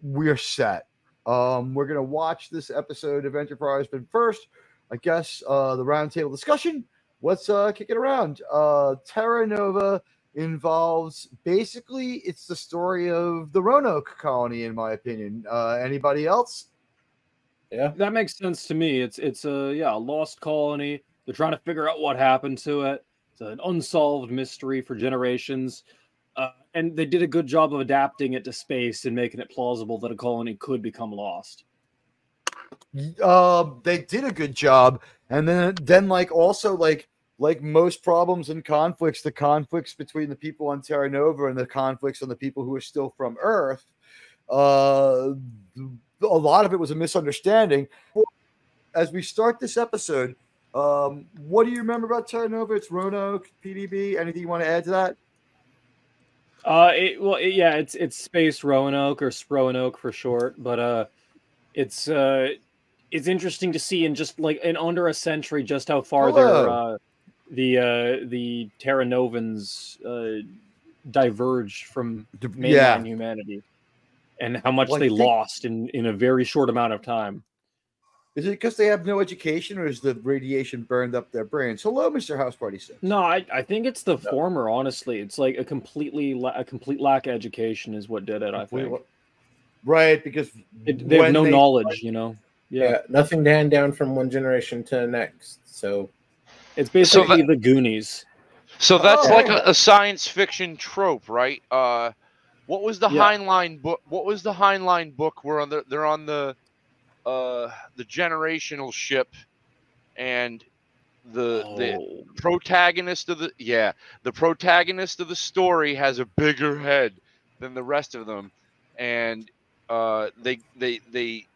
we're set. We're gonna watch this episode of Enterprise, but first, I guess the roundtable discussion. Let's kick it around. Terra Nova involves basically it's the story of the Roanoke colony, in my opinion. Anybody else? Yeah, that makes sense to me. It's a lost colony. They're trying to figure out what happened to it. It's an unsolved mystery for generations. And they did a good job of adapting it to space and making it plausible that a colony could become lost. They did a good job, and then like also like most problems and conflicts, the conflicts between the people on Terra Nova and the conflicts on the people who are still from Earth. A lot of it was a misunderstanding. As we start this episode, what do you remember about Terra Nova? It's Roanoke, PDB. Anything you want to add to that? It's Space Roanoke or Sproanoke for short, but it's interesting to see in just like in under a century just how far the Terra Novans diverged from mainline humanity, and how much they lost in a very short amount of time. Is it because they have no education, or is the radiation burned up their brains? Hello, Mr. House Party 6. No, I think it's the former, honestly. It's like a complete lack of education is what did it, I think. Right, because they have no knowledge, you know? Yeah, nothing to hand down from one generation to the next. So it's basically the Goonies. So that's like a science fiction trope, right? What was the Heinlein book? What was the Heinlein book where they're on the generational ship, and the protagonist of the story has a bigger head than the rest of them, and they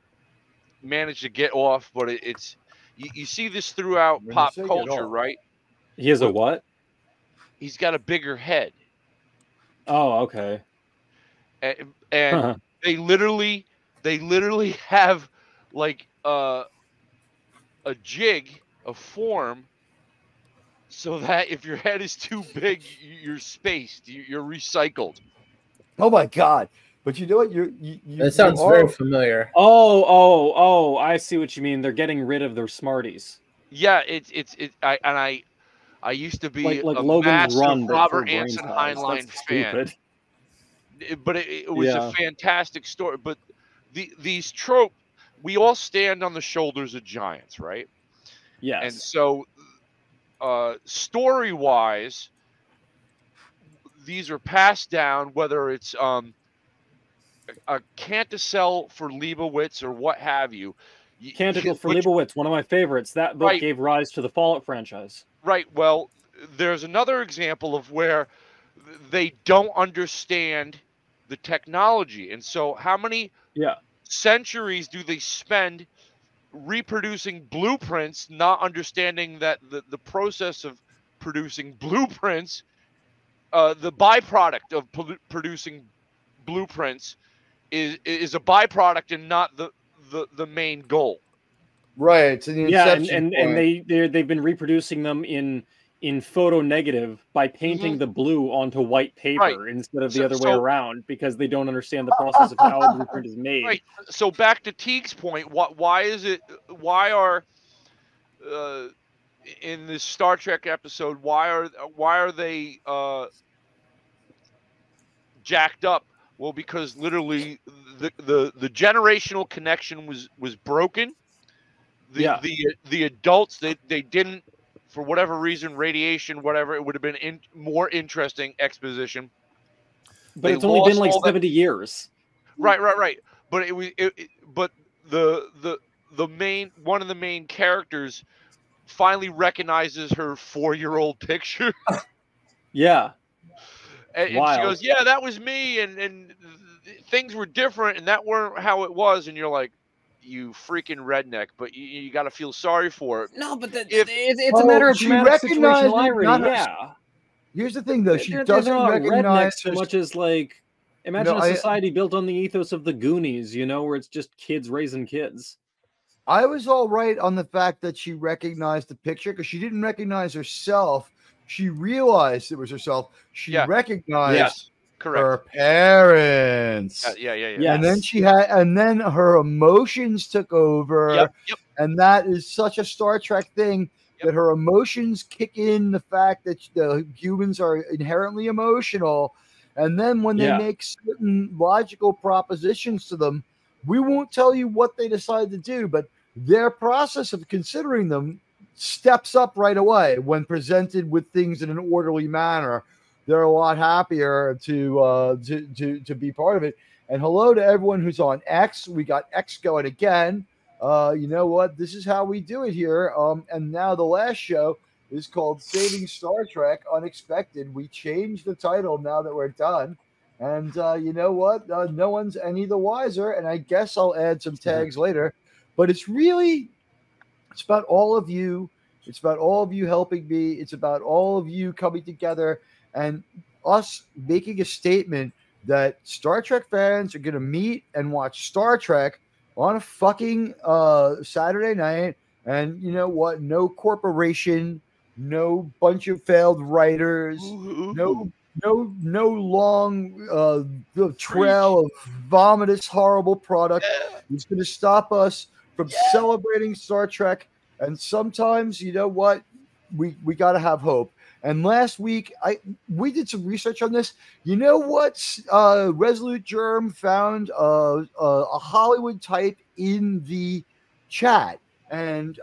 manage to get off, but it's you see this throughout pop culture, right? He has a what? He's got a bigger head. Oh, okay. And they literally have like a jig, a form, so that if your head is too big, you're spaced, you're recycled. Oh my god! But you know what? That sounds very familiar. Oh! I see what you mean. They're getting rid of their Smarties. Yeah, I used to be like a Logan's massive Run, Robert Anson Heinlein fan. But it was a fantastic story. But these tropes, we all stand on the shoulders of giants, right? Yes. And so, story-wise, these are passed down, whether it's a Canticell for Leibowitz or what have you. Canticle for Leibowitz, one of my favorites. That book gave rise to the Fallout franchise. Right. Well, there's another example of where they don't understand the technology. And so how many centuries do they spend reproducing blueprints, not understanding that the process of producing blueprints, the byproduct of producing blueprints is a byproduct and not the main goal. Right. It's an inception and they've been reproducing them in photo negative by painting the blue onto white paper instead of the other way around, because they don't understand the process of how a blueprint is made. Right. So back to Teag's point, why are in this Star Trek episode, why are they jacked up? Well, because literally the generational connection was broken. The adults they didn't, for whatever reason, radiation, whatever, it would have been more interesting exposition. But it's only been like 70 years. Right. But but the main one of the main characters finally recognizes her 4-year-old picture. Yeah. And she goes, "Yeah, that was me, and things were different, and that weren't how it was." And you're like, "You freaking redneck!" But you got to feel sorry for it. No, but it's a matter of dramatic situational irony. Here's the thing, though: she doesn't recognize so much as like imagine a society built on the ethos of the Goonies, where it's just kids raising kids. I was all right on the fact that she recognized the picture because she didn't recognize herself. She realized it was herself. She recognized Correct. Her parents. Yeah. And then and then her emotions took over. Yep. And that is such a Star Trek thing, that her emotions kick in the fact that the humans are inherently emotional. And then when they make certain logical propositions to them, we won't tell you what they decide to do, but their process of considering them steps up right away when presented with things in an orderly manner. They're a lot happier to be part of it. And hello to everyone who's on X. We got X going again. You know what? This is how we do it here. And now the last show is called Saving Star Trek Unexpected. We changed the title now that we're done. And you know what? No one's any the wiser. And I guess I'll add some tags later. But it's about all of you. It's about all of you helping me. It's about all of you coming together and us making a statement that Star Trek fans are going to meet and watch Star Trek on a fucking Saturday night. And you know what? No corporation, no bunch of failed writers, no long trail of vomitous, horrible product is going to stop us from celebrating Star Trek. And sometimes, you know what? We got to have hope. And last week, we did some research on this. You know what? Resolute Germ found a Hollywood type in the chat. And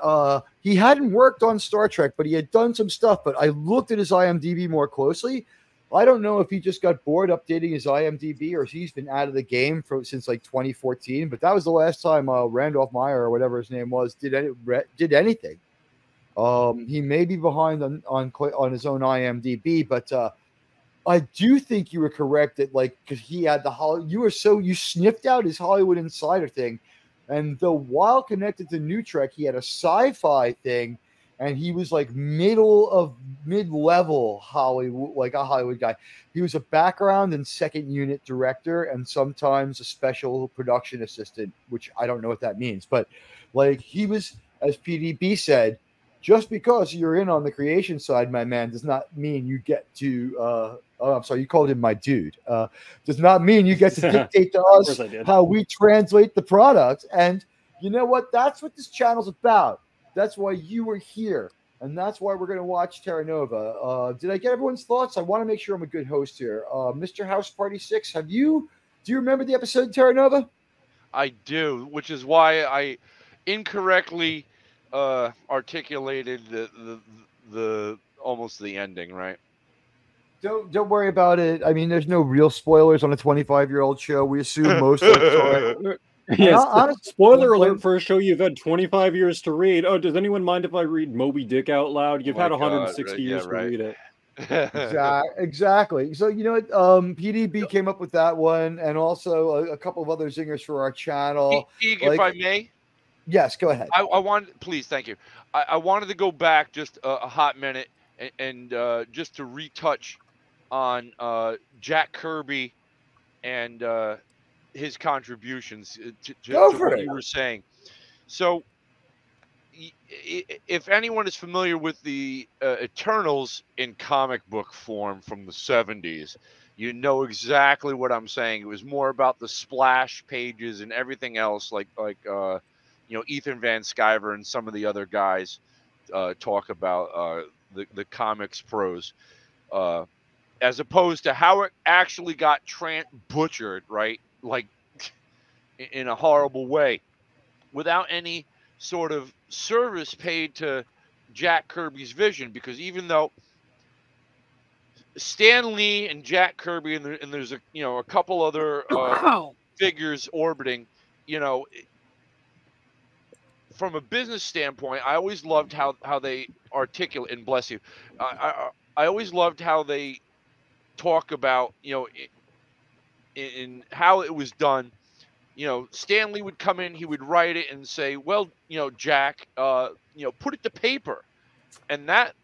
he hadn't worked on Star Trek, but he had done some stuff. But I looked at his IMDb more closely. I don't know if he just got bored updating his IMDb or he's been out of the game since like 2014. But that was the last time Randolph Meyer or whatever his name was did anything. He may be behind on his own IMDb, but I do think you were correct that because he had you sniffed out his Hollywood Insider thing, and though while connected to New Trek, he had a sci-fi thing, and he was like mid-level Hollywood, like a Hollywood guy. He was a background and second unit director, and sometimes a special production assistant, which I don't know what that means, but he was, as PDB said. Just because you're in on the creation side, my man, does not mean you get to. I'm sorry, you called him my dude. Does not mean you get to dictate to us how we translate the product. And you know what? That's what this channel's about. That's why you were here, and that's why we're going to watch Terra Nova. Did I get everyone's thoughts? I want to make sure I'm a good host here. Mr. House Party 6, do you remember the episode Terra Nova? I do, which is why I incorrectly articulated the almost the ending, right? Don't worry about it. I mean, there's no real spoilers on a 25-year-old show. We assume most of it. Yes. Spoiler alert for a show you've had 25 years to read. Oh, does anyone mind if I read Moby Dick out loud? You've had 160 years to read it. Exactly. So you know what? PDB came up with that one, and also a couple of other zingers for our channel. Teag, if I may. Yes, go ahead. Please, thank you. I wanted to go back just a hot minute and just to retouch on Jack Kirby and his contributions to what you were saying. So, if anyone is familiar with the Eternals in comic book form from the 70s, you know exactly what I'm saying. It was more about the splash pages and everything else, like Ethan Van Sciver and some of the other guys talk about the comics prose, as opposed to how it actually got butchered, right? Like in a horrible way, without any sort of service paid to Jack Kirby's vision. Because even though Stan Lee and Jack Kirby and there's a couple other figures orbiting, from a business standpoint, I always loved how they articulate, and bless you, I always loved how they talk about, in how it was done. Stan Lee would come in, he would write it and say, well, Jack, put it to paper. And that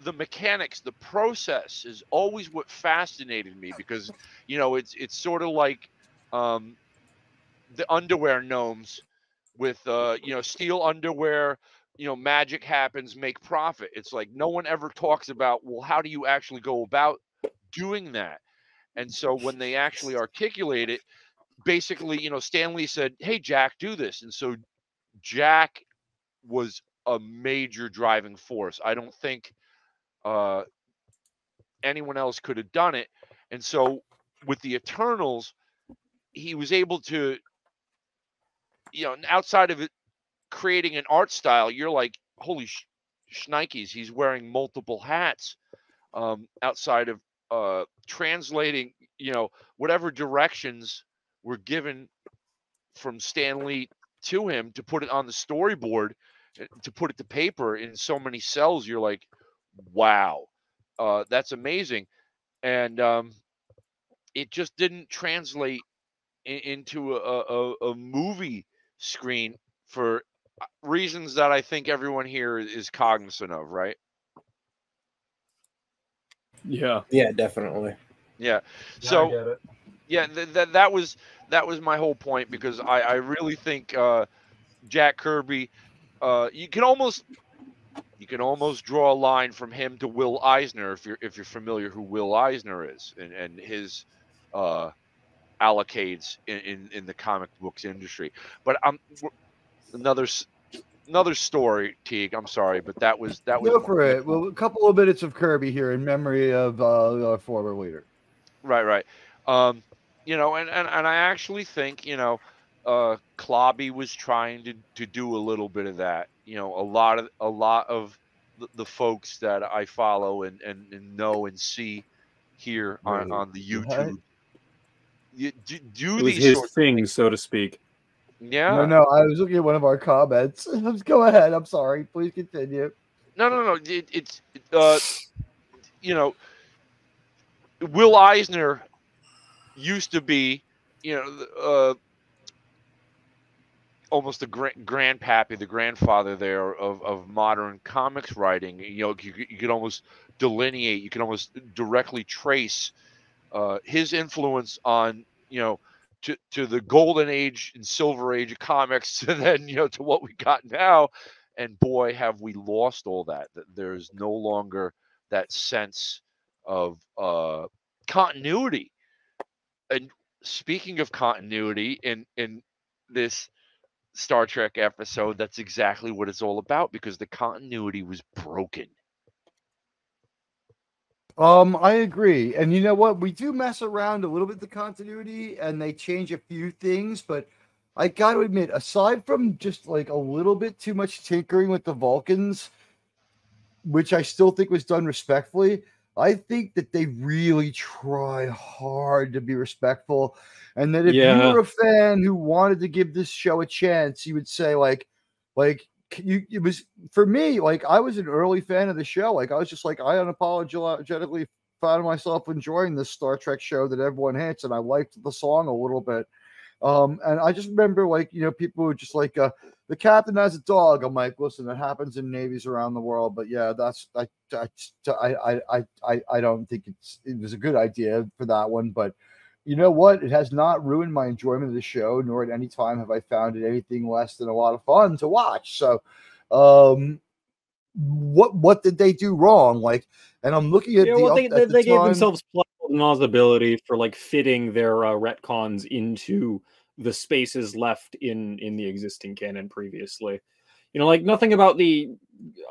the mechanics, the process is always what fascinated me, because, it's sort of like the underwear gnomes with steel underwear, magic happens, make profit. It's like no one ever talks about, well, how do you actually go about doing that? And so when they actually articulate it, basically, Stan Lee said, "Hey, Jack, do this." And so Jack was a major driving force. I don't think anyone else could have done it. And so with the Eternals, he was able to, outside of it creating an art style, you're like, holy shnikes, he's wearing multiple hats. Outside of translating, whatever directions were given from Stan Lee to him to put it on the storyboard, to put it to paper in so many cells, you're like, wow, that's amazing. And it just didn't translate into a movie screen for reasons that I think everyone here is cognizant of, right? Yeah. Yeah, definitely. Yeah. Yeah, So I get it. yeah, that was my whole point, because I really think Jack Kirby, you can almost draw a line from him to Will Eisner, if you're familiar who Will Eisner is, and his allocates in the comic books industry. But another story, Teague. I'm sorry, but that was Go for it. Well, a couple of minutes of Kirby here in memory of our former leader. Right. And I actually think, Clobby was trying to do a little bit of that. A lot of the folks that I follow and know and see here on the YouTube, do It was these his sorts of thing, things. so to speak. Yeah. No, I was looking at one of our comments. Go ahead. I'm sorry. Please continue. No. It's Will Eisner used to be, almost the grandpappy, the grandfather there of modern comics writing. You could almost delineate, you can almost directly trace his influence on, to the golden age and silver age of comics, and then, to what we got now. And boy, have we lost all that. There's no longer that sense of continuity. And speaking of continuity in this Star Trek episode, that's exactly what it's all about, because the continuity was broken. I agree. And you know what? We do mess around a little bit the continuity and they change a few things, but I got to admit, aside from just like a little bit too much tinkering with the Vulcans, which I still think was done respectfully, I think that they really try hard to be respectful. And that if you were a fan who wanted to give this show a chance, you would say it was, for me, like, I was an early fan of the show. Like, I was just like, I unapologetically found myself enjoying this Star Trek show that everyone hates, and I liked the song a little bit. And I just remember, like, people were just like, the captain has a dog. I'm like, listen, that happens in navies around the world, but yeah, I don't think it was a good idea for that one. But you know what? It has not ruined my enjoyment of the show, nor at any time have I found it anything less than a lot of fun to watch. So, what did they do wrong? Like, and I'm looking at they gave themselves plausibility for like fitting their retcons into the spaces left in the existing canon previously. Like, nothing about the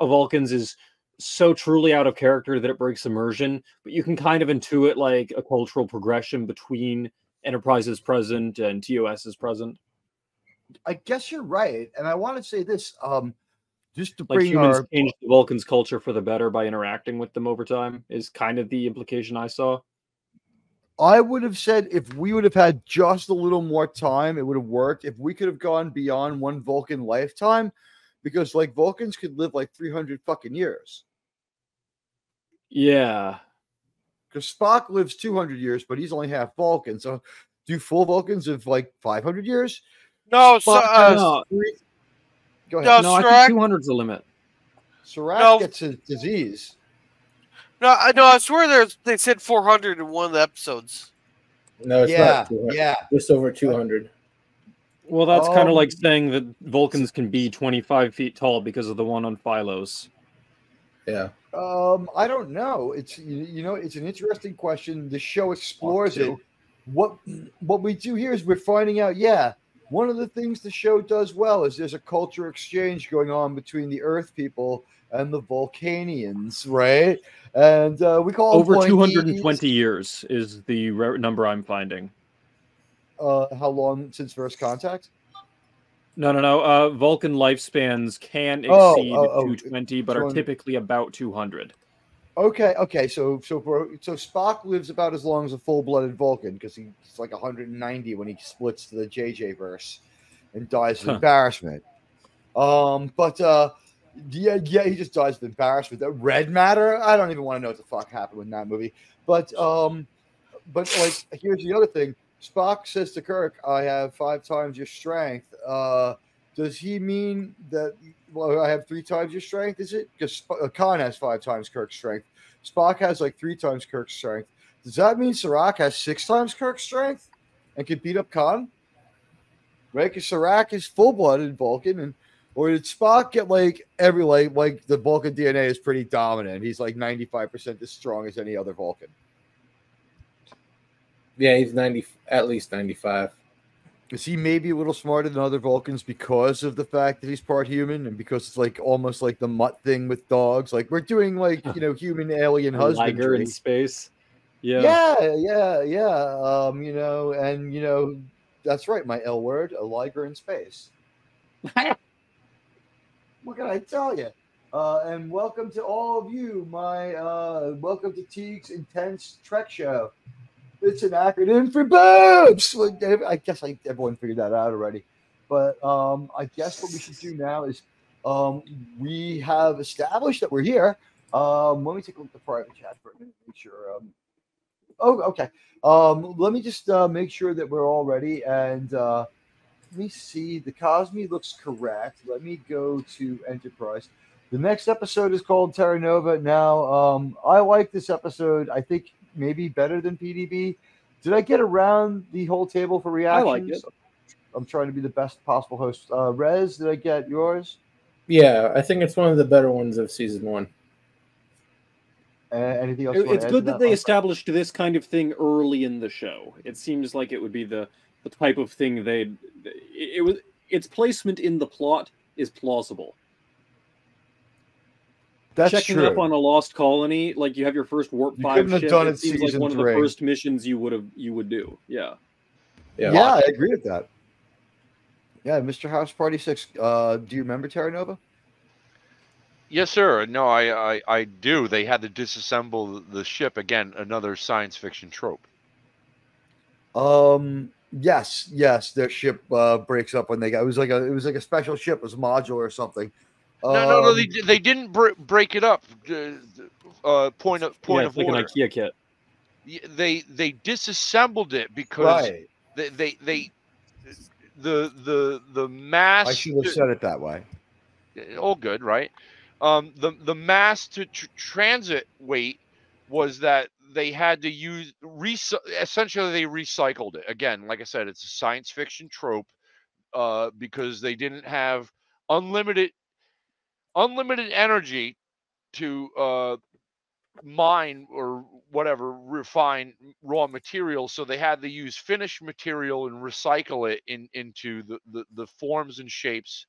Vulcans is so truly out of character that it breaks immersion, but you can kind of intuit like a cultural progression between Enterprise's present and TOS's present. I guess you're right. And I want to say this, just to like bring humans changed the Vulcans' culture for the better by interacting with them over time is kind of the implication I saw. I would have said if we would have had just a little more time, it would have worked. If we could have gone beyond one Vulcan lifetime, because like Vulcans could live like 300 fucking years. Yeah. Because Spock lives 200 years, but he's only half Vulcan. So do full Vulcans of like 500 years? No, Spock, no. Go No, ahead. I think 200 is the limit. Serac gets a disease. No, I swear they said 400 in one of the episodes. No, it's not 200. Yeah, just over 200. Well, that's kind of like saying that Vulcans can be 25 feet tall because of the one on Philos. Yeah. I don't know. It's it's an interesting question. The show explores it. What we do here is we're finding out. Yeah, one of the things the show does well is there's a culture exchange going on between the Earth people and the Vulcanians, right? And we call them over blankies. 220 years is the number I'm finding. How long since first contact? No. Vulcan lifespans can exceed 220, but are typically about 200. Okay. So Spock lives about as long as a full-blooded Vulcan because he's like 190 when he splits to the JJ verse and dies of embarrassment. Yeah, he just dies of embarrassment. That red matter, I don't even want to know what the fuck happened in that movie. But like, here's the other thing. Spock says to Kirk, "I have 5 times your strength." Does he mean that? Well, I have 3 times your strength. Is it because Khan has 5 times Kirk's strength? Spock has like 3 times Kirk's strength. Does that mean Serac has 6 times Kirk's strength and can beat up Khan? Right? Because Serac is full-blooded Vulcan, or did Spock get like like the Vulcan DNA is pretty dominant? He's like 95% as strong as any other Vulcan. Yeah, he's at least 95. Is he maybe a little smarter than other Vulcans because of the fact that he's part human and because it's like almost like the mutt thing with dogs? Like we're doing like human alien husbandry Liger in space. Yeah. That's right, my L word, a liger in space. What can I tell you? And welcome to all of you. Welcome to Teag's Intense Trek Show. It's an acronym for boobs. I guess everyone figured that out already. But I guess what we should do now is we have established that we're here. Let me take a look at the private chat for a minute. Make sure. Okay. Let me just make sure that we're all ready. And let me see. The Cosme looks correct. Let me go to Enterprise. The next episode is called Terra Nova. Now, I like this episode. I think maybe better than PDB. Did I get around the whole table for reactions? I like it. I'm trying to be the best possible host. Rez, did I get yours? Yeah, I think it's one of the better ones of season 1. Anything else? It's good that they established this kind of thing early in the show. It seems like it would be the type of thing its placement in the plot is plausible. That's checking true. up on a lost colony, like you have your first Warp 5 ship. It seems like one of the first missions you would do. Yeah, I agree with that. Yeah, Mr. House Party 6. Do you remember Terra Nova? Yes, sir. No, I do. They had to disassemble the ship again. Another science fiction trope. Yes. Their ship breaks up when they got. It was like a special ship. It was modular or something. No. They didn't break it up. Point of like order. An IKEA kit. They disassembled it because the mass. I should have said it that way. All good, right? The mass to transit weight was that they had to use essentially they recycled it again. Like I said, it's a science fiction trope because they didn't have unlimited energy to mine or whatever refine raw materials, so they had to use finished material and recycle it into the forms and shapes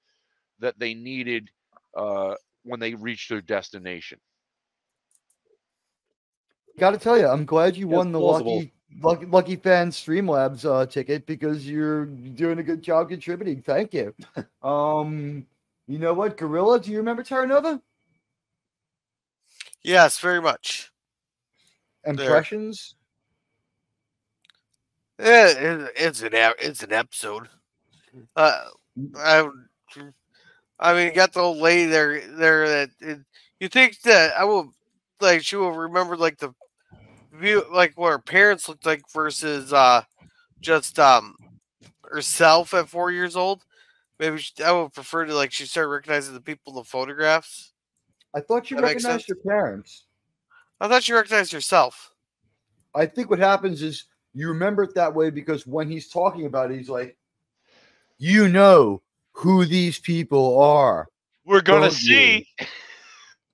that they needed when they reached their destination. Got to tell you, I'm glad you won the Lucky Fan Streamlabs ticket because you're doing a good job contributing. Thank you. You know what, Gorilla? Do you remember Terra Nova? Yes, very much. Impressions? It's an episode. I mean, you got the old lady there that you think that she will remember like the view, like what her parents looked like versus just herself at 4 years old. Maybe I would prefer to she started recognizing the people in the photographs. I thought you recognized your parents. I thought you recognized yourself. I think what happens is you remember it that way because when he's talking about it, he's like, you know who these people are. We're going to see.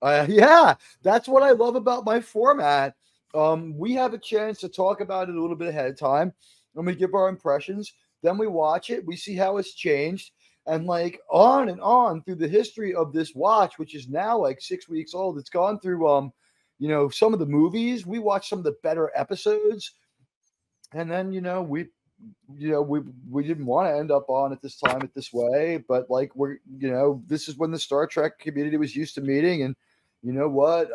Yeah, that's what I love about my format. We have a chance to talk about it a little bit ahead of time, and we give our impressions. Then we watch it, we see how it's changed, and like on and on through the history of this watch, which is now like 6 weeks old. It's gone through, some of the movies. We watched some of the better episodes, and then we didn't want to end up on at this time it this way, but like this is when the Star Trek community was used to meeting, and you know what?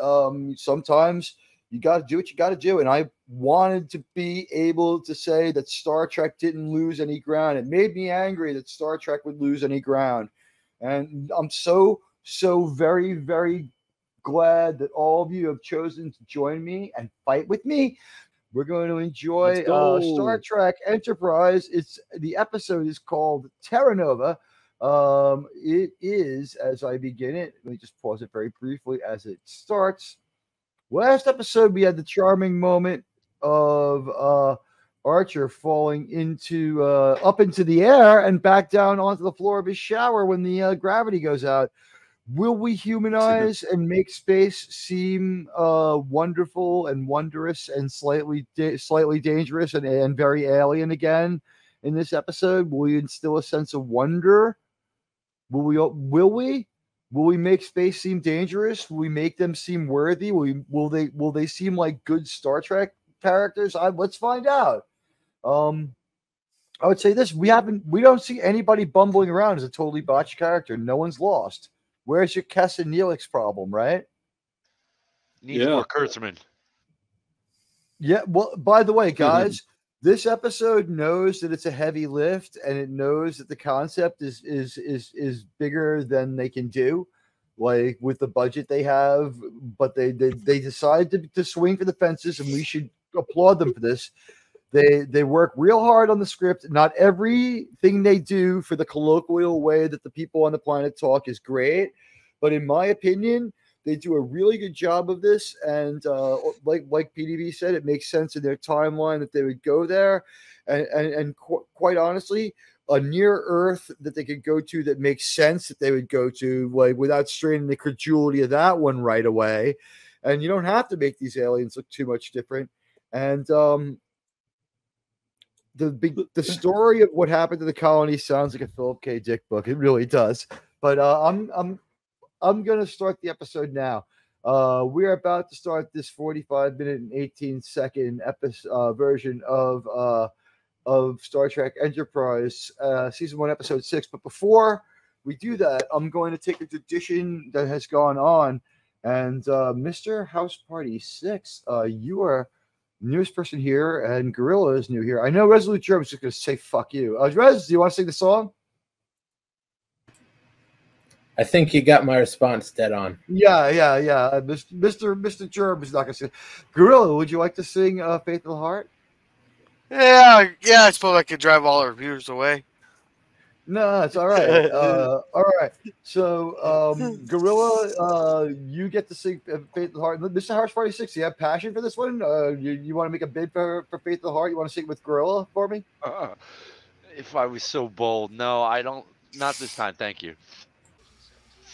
Sometimes you got to do what you got to do, and I wanted to be able to say that Star Trek didn't lose any ground. It made me angry that Star Trek would lose any ground, and I'm so very very glad that all of you have chosen to join me and fight with me. We're going to enjoy Star Trek Enterprise. The episode is called Terra Nova. It is, as I begin it, let me just pause it very briefly as it starts. Last episode, we had the charming moment of Archer falling into up into the air and back down onto the floor of his shower when the gravity goes out. Will we humanize and make space seem wonderful and wondrous and slightly dangerous and very alien again in this episode? Will we instill a sense of wonder? Will we make space seem dangerous? Will we make them seem worthy? Will they seem like good Star Trek characters? Let's find out. I would say this: we don't see anybody bumbling around as a totally botched character. No one's lost. Where's your Kess and Neelix problem, right? Needs more Kurtzman. Yeah. Well, by the way, guys, this episode knows that it's a heavy lift, and it knows that the concept is bigger than they can do, like with the budget they have. But they decide to swing for the fences, and we should applaud them for this. They work real hard on the script. Not everything they do for the colloquial way that the people on the planet talk is great, but in my opinion, they do a really good job of this. And like PDB said, it makes sense in their timeline that they would go there. And quite honestly, a near Earth that they could go to that makes sense that they would go to, like without straining the credulity of that one right away. And you don't have to make these aliens look too much different. And the story of what happened to the colony sounds like a Philip K. Dick book. It really does. But I'm gonna start the episode now. We're about to start this 45-minute and 18-second episode version of Star Trek Enterprise, season 1, episode 6. But before we do that, I'm going to take a tradition that has gone on, and Mr. House Party 6, you are newest person here, and Gorilla is new here. I know Resolute Germ is just going to say "fuck you." Rez, do you want to sing the song? I think you got my response dead on. Yeah. Mr. Germ is not going to sing. Gorilla, would you like to sing "Faith of the Heart"? Yeah. I suppose I could drive all our viewers away. No, it's all right. All right. So, Gorilla, you get to sing Faith of the Heart. Mr. House Party 6, you have passion for this one? You want to make a bid for Faith of the Heart? You want to sing with Gorilla for me? If I was so bold. No, I don't. Not this time. Thank you.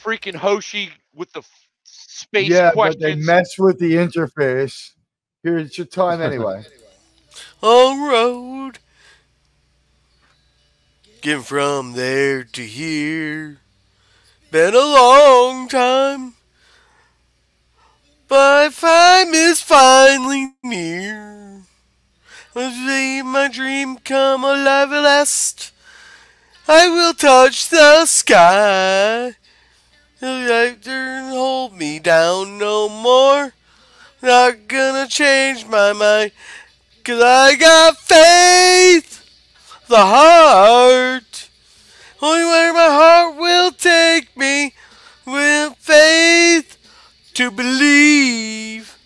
Freaking Hoshi with the space questions. But they mess with the interface. Here's your time anyway. On road. Getting from there to here. Been a long time. But time is finally near. Let's see my dream come alive at last. I will touch the sky. Hold me down no more. Not gonna change my mind. 'Cause I got faith. The heart. Only where my heart will take me. With faith to believe.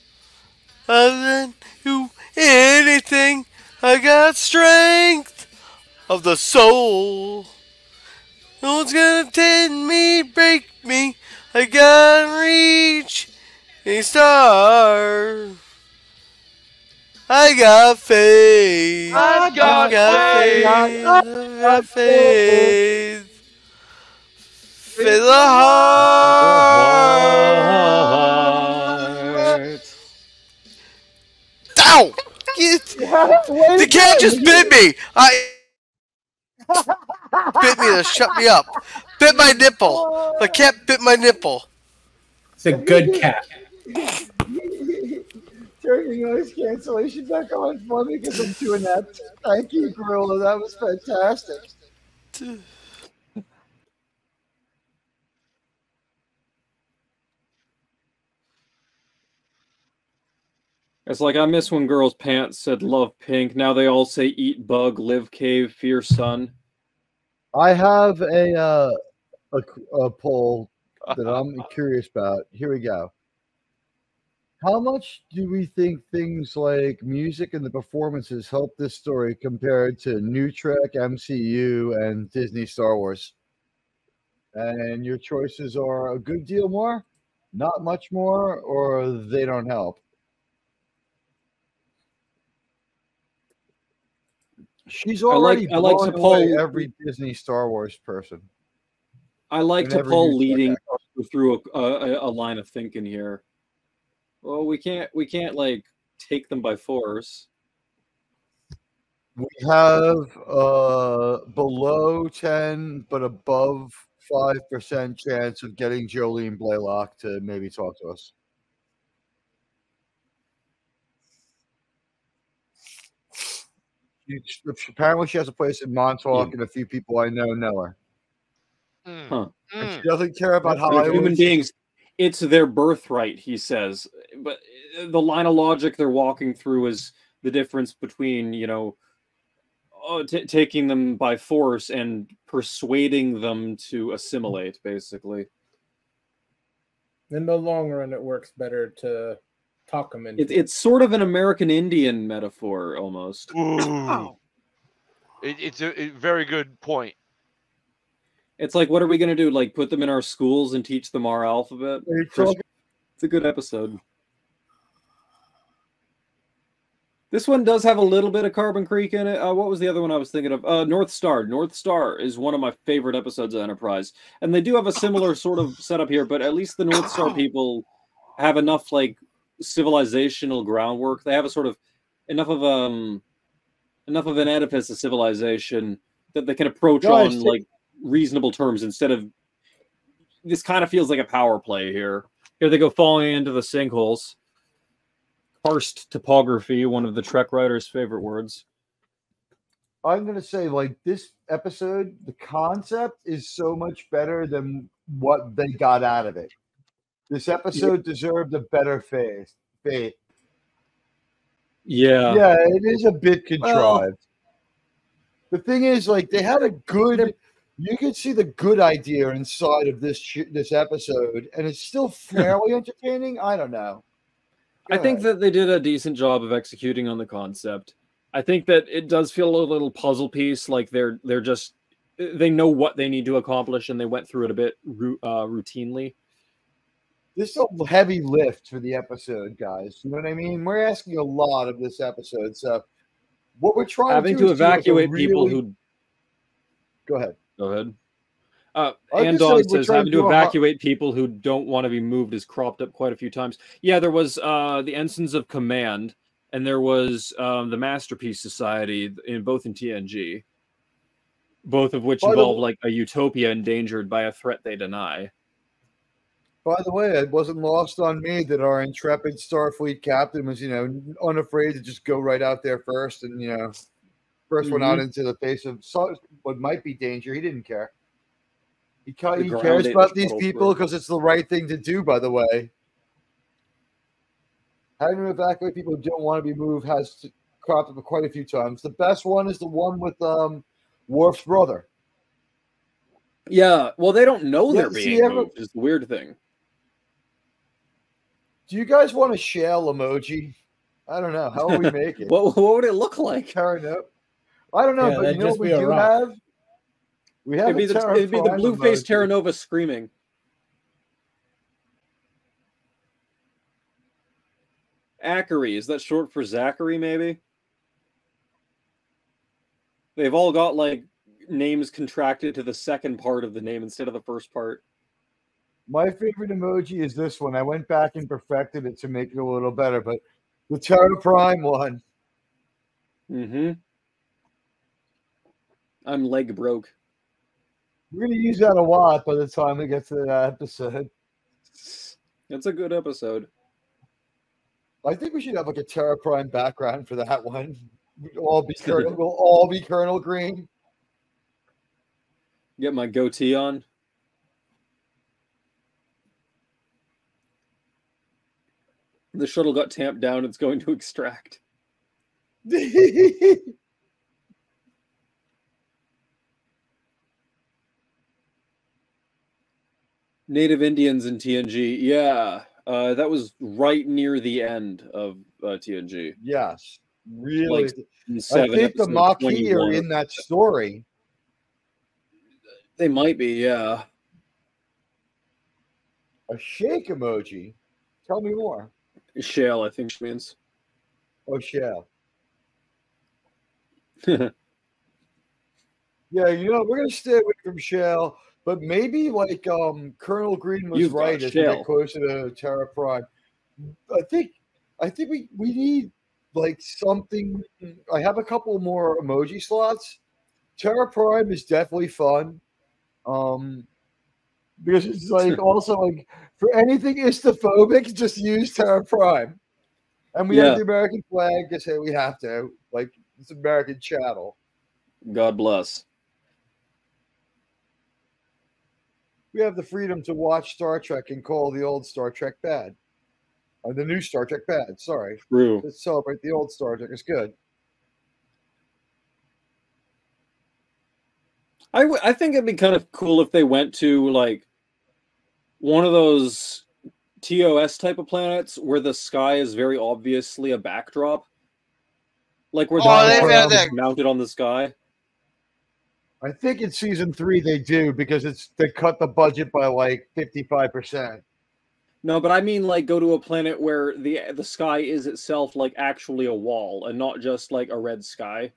Other than do anything. I got strength of the soul. No one's gonna take me, break me. I gotta reach a star. I got faith. I got faith. I got faith. Faith of the heart. Ow! The cat just bit me. Bit me to shut me up. Bit my nipple. The cat bit my nipple. It's a good cat. Turn your noise cancellation back on for me because I'm too inept. Thank you, Gorilla. That was fantastic. It's like I miss when girls' pants said "love pink." Now they all say "eat bug, live cave, fear sun." I have a poll that I'm curious about. Here we go. How much do we think things like music and the performances help this story compared to New Trek, MCU, and Disney Star Wars? And your choices are a good deal more, not much more, or they don't help. She's already I like to away every Disney Star Wars person. I like to Paul leading through a line of thinking here. Well, we can't like take them by force. We have below 10 but above 5% chance of getting Jolene Blaylock to maybe talk to us. Apparently she has a place in Montauk, and a few people I know her. Huh. And she doesn't care about Hollywood. Human beings, it's their birthright, he says. But the line of logic they're walking through is the difference between, taking them by force and persuading them to assimilate, basically. In the long run, it works better to talk them into. It's sort of an American Indian metaphor, almost. It's a very good point. It's like, what are we going to do? Like, put them in our schools and teach them our alphabet? It's a good episode. This one does have a little bit of Carbon Creek in it. What was the other one I was thinking of? North Star. North Star is one of my favorite episodes of Enterprise. And they do have a similar sort of setup here, but at least the North Star people have enough, like, civilizational groundwork. They have a sort of enough of an edifice of civilization that they can approach on, like, reasonable terms instead of... This kind of feels like a power play here. Here they go falling into the sinkholes. Karst topography, one of the Trek writers' favorite words. I'm going to say, like, this episode, the concept is so much better than what they got out of it. This episode deserved a better fate. Yeah. Yeah, it is a bit contrived. The thing is, like, they had a good... You can see the good idea inside of this episode, and it's still fairly entertaining. I don't know. I think that they did a decent job of executing on the concept. I think that it does feel a little puzzle piece, like they know what they need to accomplish, and they went through it a bit routinely. This is a heavy lift for the episode, guys. You know what I mean? We're asking a lot of this episode, so what we're trying to evacuate people who. Go ahead. Go ahead. Andon says having to evacuate people who don't want to be moved is cropped up quite a few times. Yeah, there was the Ensigns of Command, and there was the Masterpiece Society, both in TNG. Both of which involve like a utopia endangered by a threat they deny. By the way, it wasn't lost on me that our intrepid Starfleet captain was, unafraid to just go right out there first and, first one out into the face of what might be danger. He didn't care. He cares about these people because it's the right thing to do, by the way. Having to evacuate people who don't want to be moved has cropped up quite a few times. The best one is the one with Worf's brother. Yeah, well, they don't know they're being moved is the weird thing. Do you guys want a shell emoji? I don't know. How will we make it? What would it look like? Terra Nova. I don't know, but you know what we do have? We have it'd be the blue-faced Terra Nova screaming. Zachary, is that short for Zachary, maybe? They've all got, like, names contracted to the second part of the name instead of the first part. My favorite emoji is this one. I went back and perfected it to make it a little better, but The Terra Prime one. Mm-hmm. I'm leg broke. We're going to use that a lot by the time we get to that episode. It's a good episode. I think we should have like a Terra Prime background for that one. We'll all be Colonel Green. Get my goatee on. The shuttle got tamped down. It's going to extract. Native Indians in TNG. Yeah. That was right near the end of TNG. Yes. Really. Like I think the Maquis are in that story. They might be, yeah. A shake emoji. Tell me more. Shale, I think she means. Oh, shale. Yeah, we're gonna stay away from shale, but maybe like Colonel Green was right as we get closer to Terra Prime. I think we need like something. I have a couple more emoji slots. Terra Prime is definitely fun. Because it's like also like for anything istophobic, just use Terra Prime. And we have the American flag to say we have to. Like it's American chattel. God bless. We have the freedom to watch Star Trek and call the old Star Trek bad. Or the new Star Trek bad, sorry. True. Let's celebrate the old Star Trek. It's good. I think it'd be kind of cool if they went to like one of those TOS type of planets where the sky is very obviously a backdrop. Like where the is mounted on the sky. I think in season 3 they do because they cut the budget by like 55%. No, but I mean like go to a planet where the sky is itself like actually a wall and not just like a red sky.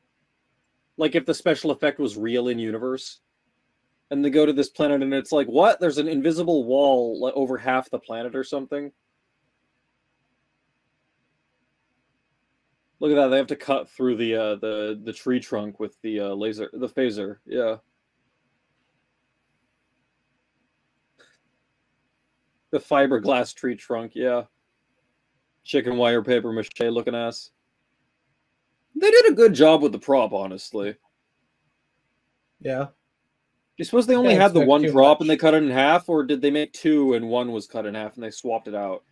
Like if the special effect was real in universe. And they go to this planet and it's like, what? There's an invisible wall like, over half the planet or something. Look at that. They have to cut through the tree trunk with the phaser. Yeah. The fiberglass tree trunk, yeah. Chicken wire paper mache looking ass. They did a good job with the prop, honestly. Yeah. You suppose they only had the one drop and they cut it in half, or did they make two and one was cut in half and they swapped it out?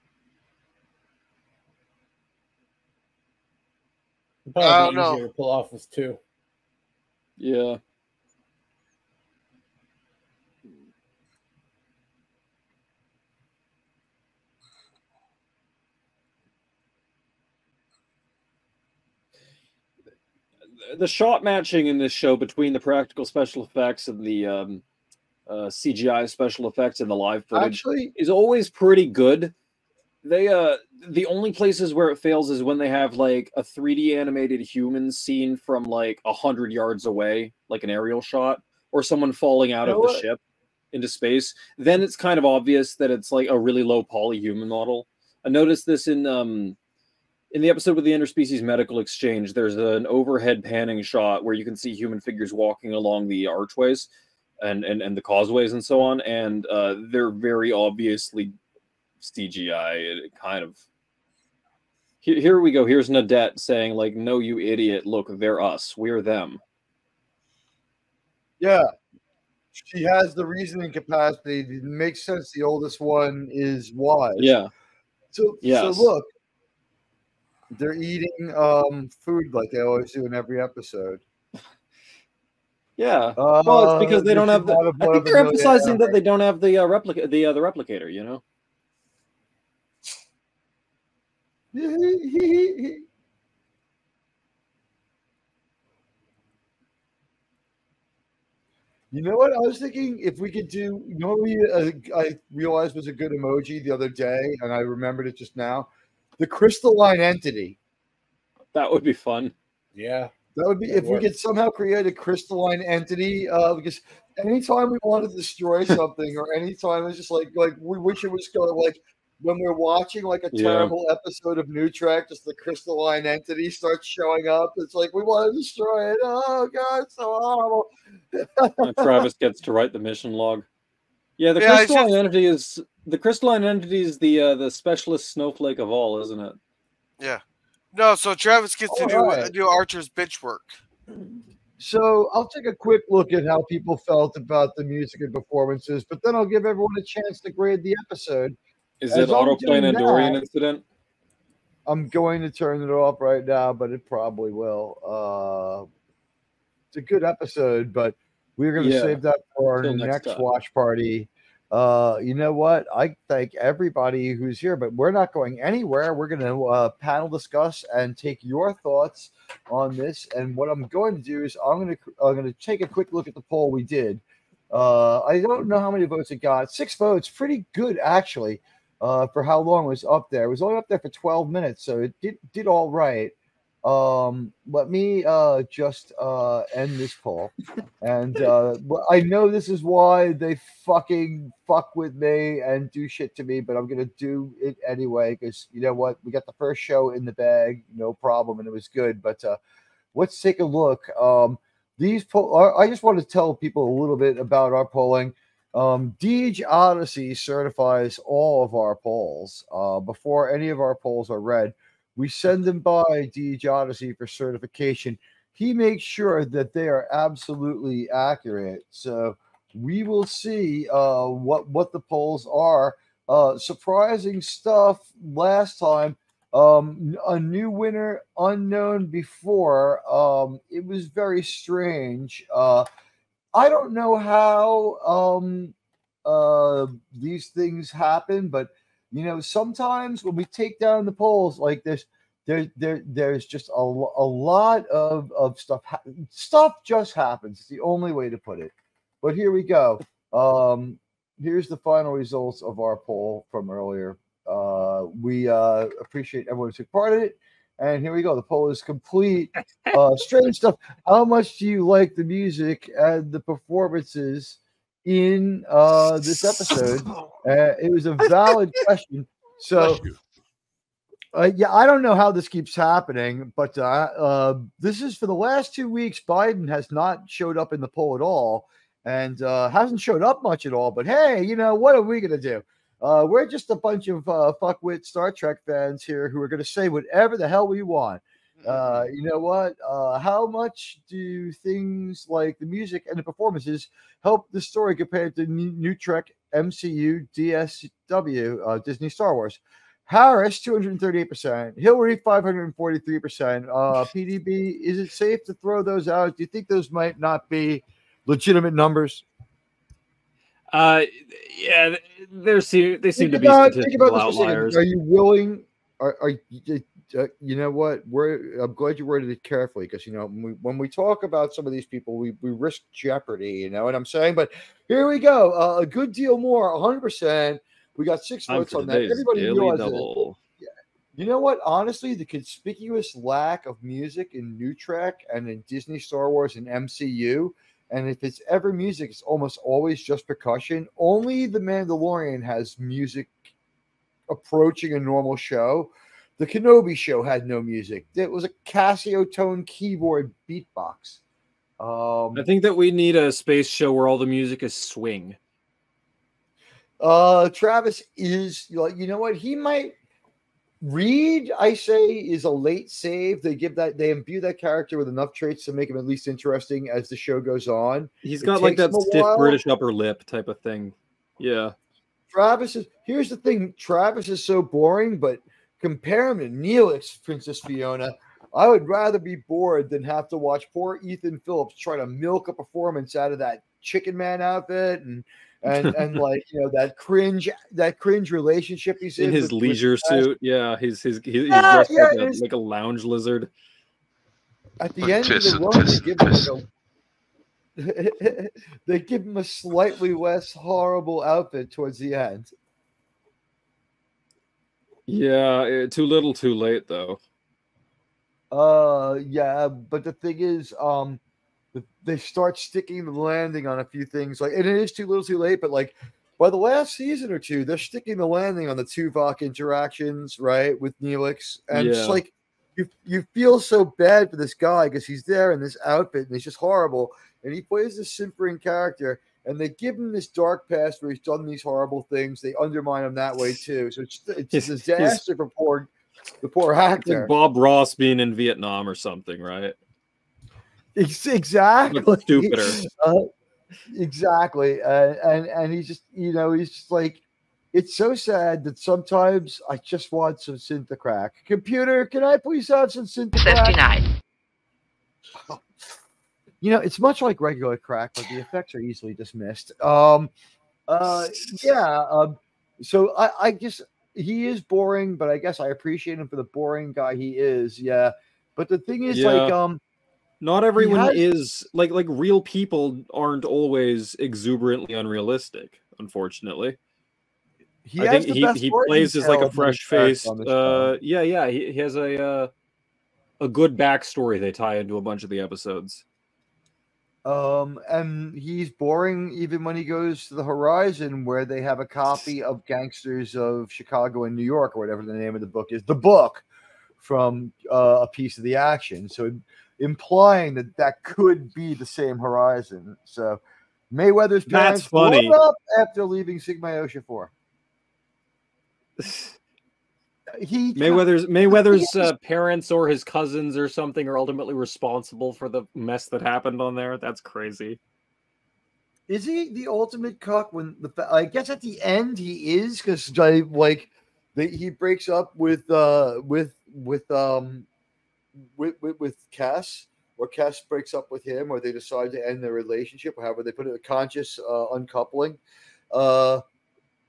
Probably easier to pull off with two. Yeah. The shot matching in this show between the practical special effects and the CGI special effects and the live footage is always pretty good. They the only places where it fails is when they have like a 3D animated human scene from like 100 yards away, like an aerial shot, or someone falling out of the ship into space. Then it's kind of obvious that it's like a really low poly human model. I noticed this in the episode with the interspecies medical exchange. There's an overhead panning shot where you can see human figures walking along the archways and the causeways and so on, and they're very obviously CGI. It kind of. Here we go. Here's Nadette saying, like, no, you idiot. Look, they're us. We're them. Yeah. She has the reasoning capacity. It makes sense. The oldest one is wise. Yeah. So look, they're eating food like they always do in every episode. Yeah. Well, it's because they don't have the. I think they're emphasizing that they don't have the replicator. You know. You know what I was thinking? If we could do, you know what I realized was a good emoji the other day, and I remembered it just now. The crystalline entity. That would be fun. Yeah. That would be if we could somehow create a crystalline entity. Because anytime we want to destroy something, or anytime it's just like we wish it was going like when we're watching like a terrible episode of New Trek, just the crystalline entity starts showing up. It's like we want to destroy it. Oh god, it's so horrible. Travis gets to write the mission log. Yeah, the crystalline entity is the specialist snowflake of all, isn't it? Yeah. No, so Travis gets to do Archer's bitch work. So I'll take a quick look at how people felt about the music and performances, but then I'll give everyone a chance to grade the episode. Is it autoplane Andorian incident? I'm going to turn it off right now, but it probably will. It's a good episode, but we're going to save that for our next watch party. You know what? I thank everybody who's here, but we're not going anywhere. We're going to panel discuss and take your thoughts on this. And what I'm going to do is I'm going to take a quick look at the poll we did. I don't know how many votes it got. 6 votes, pretty good actually, for how long it was up there. It was only up there for 12 minutes, so it did all right. Let me just end this poll, and I know this is why they fucking fuck with me and do shit to me, but I'm gonna do it anyway because you know what, we got the first show in the bag, no problem, and it was good. But let's take a look. These I just want to tell people a little bit about our polling. Teag Odyssey certifies all of our polls before any of our polls are read. We send them by Teag Odyssey for certification. He makes sure that they are absolutely accurate. So we will see what the polls are. Surprising stuff last time. A new winner unknown before. It was very strange. I don't know how these things happen, but you know, sometimes when we take down the polls like this, there's just a lot of stuff. Stuff just happens. It's the only way to put it. But here we go. Here's the final results of our poll from earlier. We appreciate everyone who took part in it. And here we go. The poll is complete. Strange stuff. How much do you like the music and the performances in this episode? It was a valid question. So, yeah, I don't know how this keeps happening, but this is for the last 2 weeks. Biden has not showed up in the poll at all, and hasn't showed up much at all. But hey, you know, what are we going to do? We're just a bunch of fuckwit Star Trek fans here who are going to say whatever the hell we want. You know what? How much do things like the music and the performances help the story compared to New Trek, MCU, DSW, Disney Star Wars? Harris, 238%. Hillary, 543%. PDB, is it safe to throw those out? Do you think those might not be legitimate numbers? Yeah, they seem to be statistical outliers. Are you willing? Are you know what? I'm glad you worded it carefully because you know when we talk about some of these people, we risk jeopardy. You know what I'm saying? But here we go. A good deal more. 100%. We got 6 votes on that. Everybody realizes. Yeah. You know what? Honestly, the conspicuous lack of music in New Trek and in Disney Star Wars and MCU. And if it's ever music, it's almost always just percussion. Only The Mandalorian has music approaching a normal show. The Kenobi show had no music. It was a Casio tone keyboard beatbox. I think that we need a space show where all the music is swing. Travis is, you know what? He might. Reed, I say, is a late save. They imbue that character with enough traits to make him at least interesting as the show goes on. He's got like that stiff British upper lip type of thing. Yeah. Here's the thing. Travis is so boring, but compare him to Neelix, Princess Fiona. I would rather be bored than have to watch poor Ethan Phillips try to milk a performance out of that Chicken Man outfit and like, you know, that cringe relationship he's in his leisure suit. Yeah, he's dressed like a lounge lizard. At the end of the run, they give him a slightly less horrible outfit towards the end. Yeah, too little, too late though. Yeah, but the thing is, they start sticking the landing on a few things, like, and it is too little, too late. But like, by the last season or two, they're sticking the landing on the Tuvok interactions, right, with Neelix, and it's like you feel so bad for this guy because he's there in this outfit and he's just horrible, and he plays this simpering character, and they give him this dark past where he's done these horrible things. They undermine him that way too, so it's a disaster for the poor actor. Like Bob Ross being in Vietnam or something, right? Exactly. But stupider. Exactly. And he's just, he's just like, it's so sad that sometimes I just want some Synthacrack. Computer, can I please have some Synthacrack? 59. It's much like regular crack, but the effects are easily dismissed. So I guess he is boring, but I guess I appreciate him for the boring guy he is. Yeah. But the thing is, not everyone is like real people aren't always exuberantly unrealistic, unfortunately. I think he plays as like a fresh-faced he has a good backstory they tie into a bunch of the episodes. And he's boring even when he goes to the Horizon, where they have a copy of Gangsters of Chicago and New York, or whatever the name of the book is, the book from A Piece of the Action. So implying that could be the same Horizon. So Mayweather's parents blew up after leaving Sigma Osha 4. Mayweather's parents or his cousins or something are ultimately responsible for the mess that happened on there. That's crazy. Is he the ultimate cuck? When I guess at the end he is, because he breaks up with Cass, or Cass breaks up with him, or they decide to end their relationship, or however they put it, a conscious uncoupling. I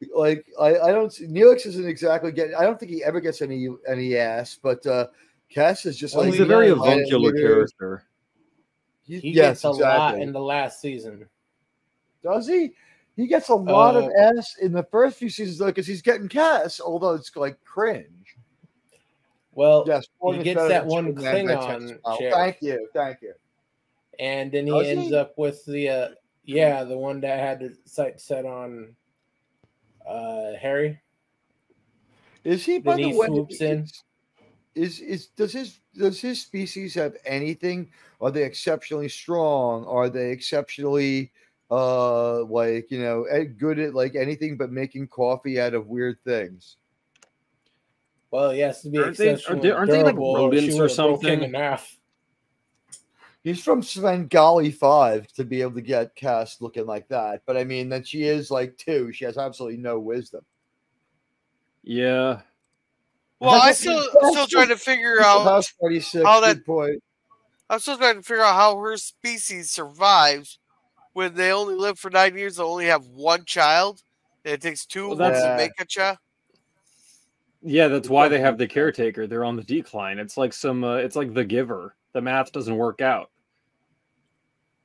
don't see Neelix isn't exactly getting. I don't think he ever gets any ass, but Cass is just he's a very avuncular character. He gets a lot in the last season. Does he? He gets a lot of ass in the first few seasons, though, because he's getting Cass, although it's like cringe. Well, yes, he gets that one Klingon chick. Thank you. And then he ends up with the one that had the sight set on Harry. Is he? Then he swoops in. Does his species have anything? Are they exceptionally strong? Are they exceptionally good at like anything but making coffee out of weird things? Well, he has to be exceptionally aren't they like rodents or something? He's from Svengali 5 to be able to get Cass looking like that. But I mean, that she is like 2. She has absolutely no wisdom. Yeah. Well, I'm still trying to figure out how that point. I'm still trying to figure out how her species survives when they only live for 9 years. They only have one child. And it takes 2 to make a child. Yeah, that's why they have the caretaker. They're on the decline. It's like it's like The Giver. The math doesn't work out.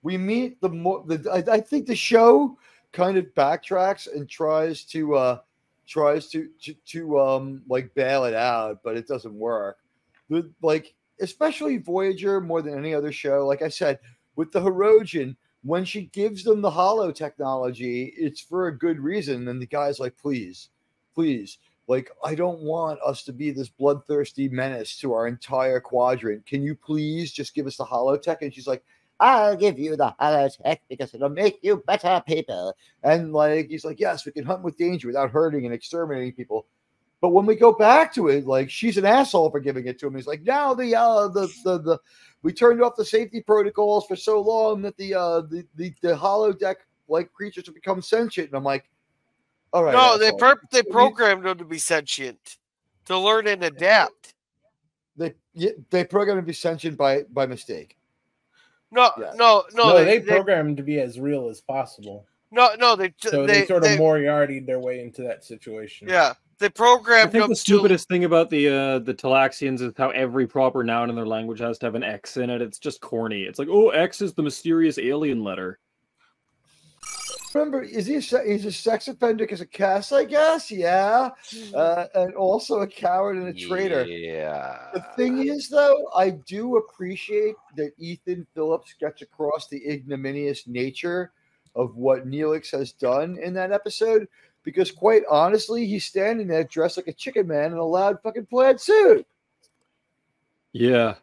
We meet I think the show kind of backtracks and tries to bail it out, but it doesn't work. Especially Voyager more than any other show. Like I said, with the Hirogen, when she gives them the holo technology, it's for a good reason. And the guy's like, please. I don't want us to be this bloodthirsty menace to our entire quadrant. Can you please just give us the holotech? And she's like, I'll give you the holotech because it'll make you better people. And he's like, yes, we can hunt with danger without hurting and exterminating people. But when we go back to it, she's an asshole for giving it to him. He's like, now we turned off the safety protocols for so long that the holodeck creatures have become sentient. And I'm like, all right. No, they programmed them to be sentient, to learn and adapt. They programmed to be sentient by mistake. No. They programmed to be as real as possible. No, they sort of Moriarty'd their way into that situation. Yeah, they programmed. I think the stupidest thing about the Talaxians is how every proper noun in their language has to have an X in it. It's just corny. It's like, oh, X is the mysterious alien letter. Remember, he's a sex offender because of Cass, I guess? Yeah. And also a coward and a traitor. Yeah. The thing is, though, I do appreciate that Ethan Phillips gets across the ignominious nature of what Neelix has done in that episode, because quite honestly, he's standing there dressed like a chicken man in a loud fucking plaid suit. Yeah.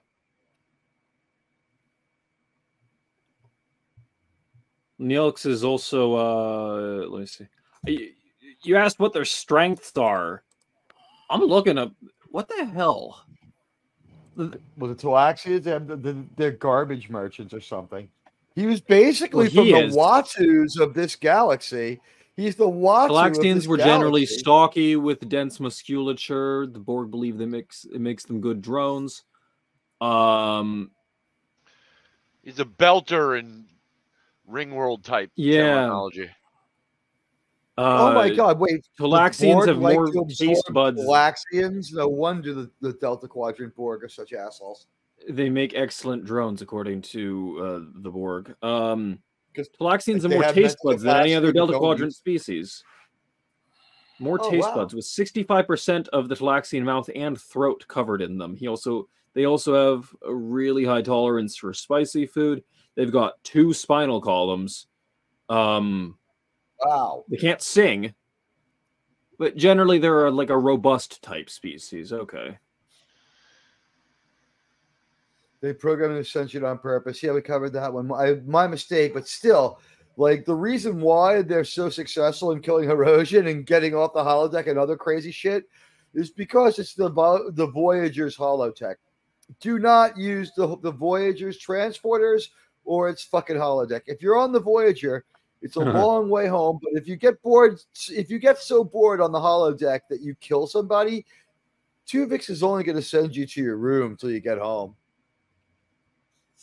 Neelix is also, let me see. You asked what their strengths are. I'm looking up. What the hell? Well, the Talaxians, they're garbage merchants or something. He was basically from the Watus of this galaxy. He's the Watu of this were galaxy. Generally stocky with dense musculature. The Borg believe it makes them good drones. He's a belter and Ringworld type terminology. Oh my god, wait. Talaxians have more taste buds. Talaxians, no wonder the Delta Quadrant Borg are such assholes. They make excellent drones, according to the Borg. Talaxians have more taste buds than any other Delta Quadrant species. More taste buds, with 65% of the Talaxian mouth and throat covered in them. They also have a really high tolerance for spicy food. They've got 2 spinal columns. Wow. They can't sing, but generally they're like a robust type species. Okay. They programmed the sentient on purpose. Yeah, we covered that one. My mistake, but still, like, the reason why they're so successful in killing Herosian and getting off the holodeck and other crazy shit is because it's the Voyager's holotech. Do not use the Voyager's transporters or its fucking holodeck. If you're on the Voyager, it's a long way home. But if you get bored, if you get so bored on the holodeck that you kill somebody, Tuvix is only going to send you to your room till you get home.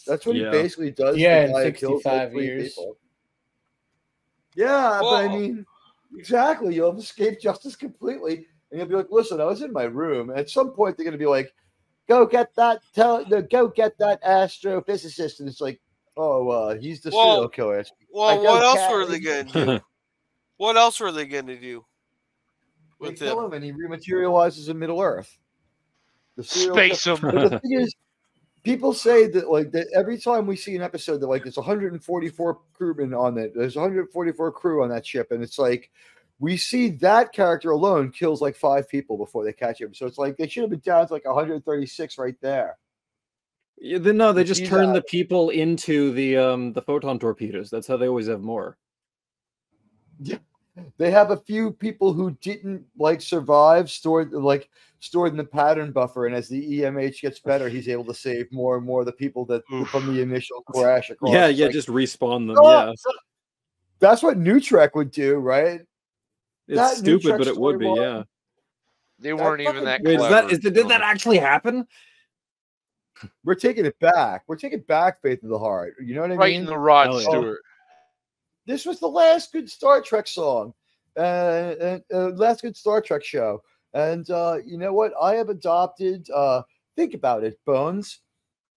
That's what he basically does. Yeah, in 65 years. People. Yeah, but I mean, exactly. You'll have escaped justice completely, and you'll be like, "Listen, I was in my room." And at some point, they're going to be like, "Go get that! Go get that astrophysicist!" And it's like, "Oh, he's the serial killer." Well, what else were they going to do? What else were they going to do? They kill him, and he rematerializes in Middle Earth. Space him. But the thing is, people say that every time we see an episode that there's 144 crewmen on it, there's 144 crew on that ship, and it's like we see that character alone kills like 5 people before they catch him. So it's like they should have been down to like 136 right there. Yeah, no, they just turn the people into the photon torpedoes. That's how they always have more. Yeah. They have a few people who didn't survive stored in the pattern buffer, and as the EMH gets better, he's able to save more and more of the people that from the initial crash. Across. Yeah, just respawn them. Yeah, that's what New Trek would do, right? It's stupid, but it would be. Yeah, they weren't even that clever. Did that actually happen? We're taking it back. We're taking back Faith of the Heart. You know what I mean? Right in the Rod Stewart. This was the last good Star Trek song, last good Star Trek show. And you know what? I have adopted, think about it, Bones.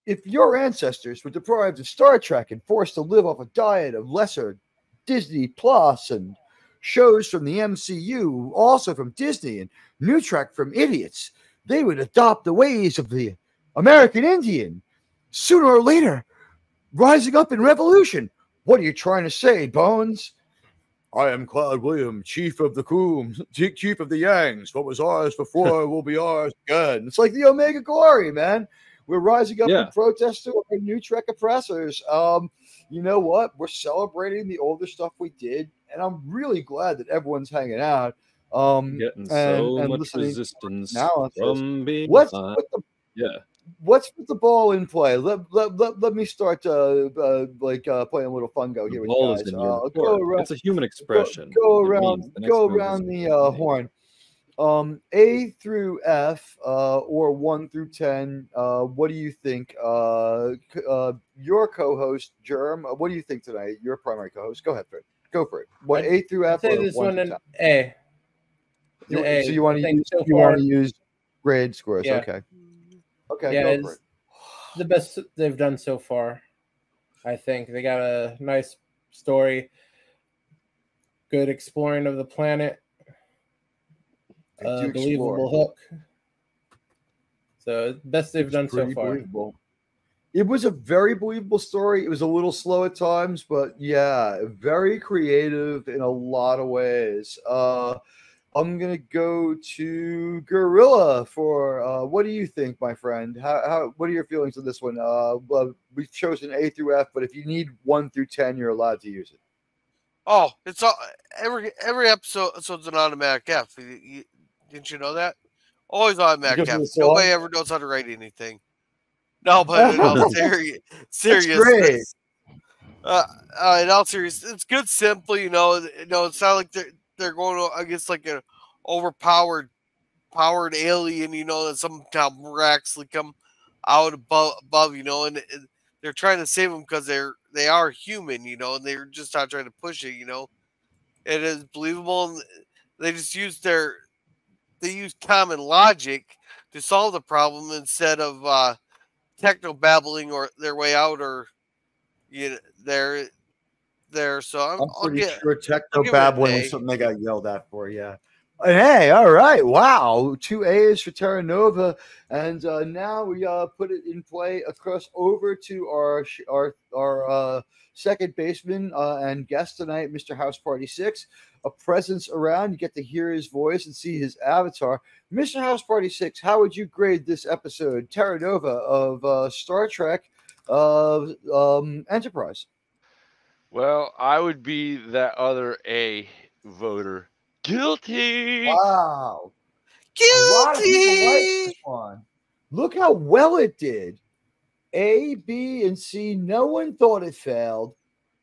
If your ancestors were deprived of Star Trek and forced to live off a diet of lesser Disney Plus and shows from the MCU, also from Disney, and New Trek from idiots, they would adopt the ways of the American Indian, sooner or later, rising up in revolution. What are you trying to say, Bones? I am Cloud William, chief of the Coombs, chief of the Yangs. What was ours before will be ours again. It's like the Omega Glory, man. We're rising up in protest to our New Trek oppressors. You know what? We're celebrating the older stuff we did, and I'm really glad that everyone's hanging out. Getting so much resistance from behind. Let's put the ball in play. Let me start playing a little fungo here with you guys. Go around, it's a human expression. Go around the horn. A through F or 1 through 10. What do you think? Your co-host Germ. What do you think tonight? Your primary co-host. Go ahead, Fred. Go for it. What A through F? I'd say this one in A. So you want to use grade scores? Yeah. Okay, yeah, go for it. The best they've done so far. I think they got a nice story, good exploring of the planet, believable hook. So best they've done so far. Believable. It was a very believable story. It was a little slow at times, but yeah, very creative in a lot of ways. I'm gonna go to Gorilla for what do you think, my friend? How what are your feelings on this one? Well, we've chosen A through F, but if you need 1 through 10, you're allowed to use it. Oh, it's all every episode's an automatic F. Didn't you know that? Always automatic Because of F. the Nobody song? ever knows how to write anything. No, but in all That's great. seriousness, in all seriousness, it's good. Simply, it's not like they're going against like an overpowered alien, that somehow miraculously come out above, and they're trying to save them because they are human, and they're just not trying to push it, It is believable, and they just use common logic to solve the problem instead of techno babbling or their way out, or they're there. So I'm I'll pretty give sure I'll techno give it an babbling was A. something they got yelled at for. Yeah. Hey, all right. Wow. 2 A's for Terra Nova. And now we put it in play across over to our second baseman and guest tonight, Mr. House Party 6. A presence around. You get to hear his voice and see his avatar. Mr. House Party 6, how would you grade this episode, Terra Nova, of Star Trek Enterprise? Well, I would be that other A voter. Guilty. Wow. A lot of people like this Guilty. one. Look how well it did. A, B, and C. No one thought it failed.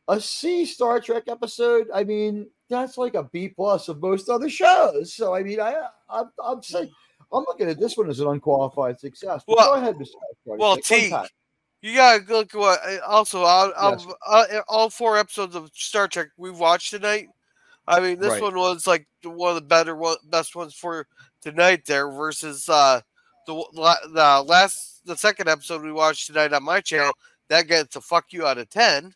A C Star Trek episode. I mean, that's like a B plus of most other shows. So I mean, I'm saying I'm looking at this one as an unqualified success. But go ahead, Mr. Well, Teag, you gotta look at what. Also, Yes. all 4 episodes of Star Trek we've watched tonight. I mean, this Right. one was like one of the best ones for tonight. There versus the second episode we watched tonight on my channel. That gets a fuck you out of 10.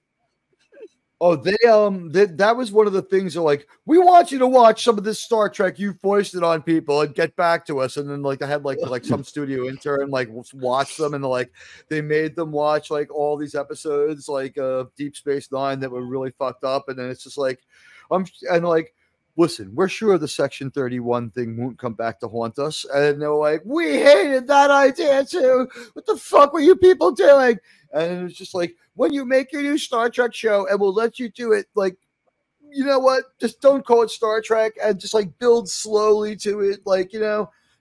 Oh, that was one of the things they're like, we want you to watch some of this Star Trek you foisted on people and get back to us. And then like I had like some studio intern like watch them, and they made them watch like all these episodes like Deep Space Nine that were really fucked up. And then it's just like listen, we're sure the Section 31 thing won't come back to haunt us. And they're like, we hated that idea too. What the fuck were you people doing? And it was just like, when you make your new Star Trek show and we'll let you do it, like, you know what? Just don't call it Star Trek and just like build slowly to it. Like,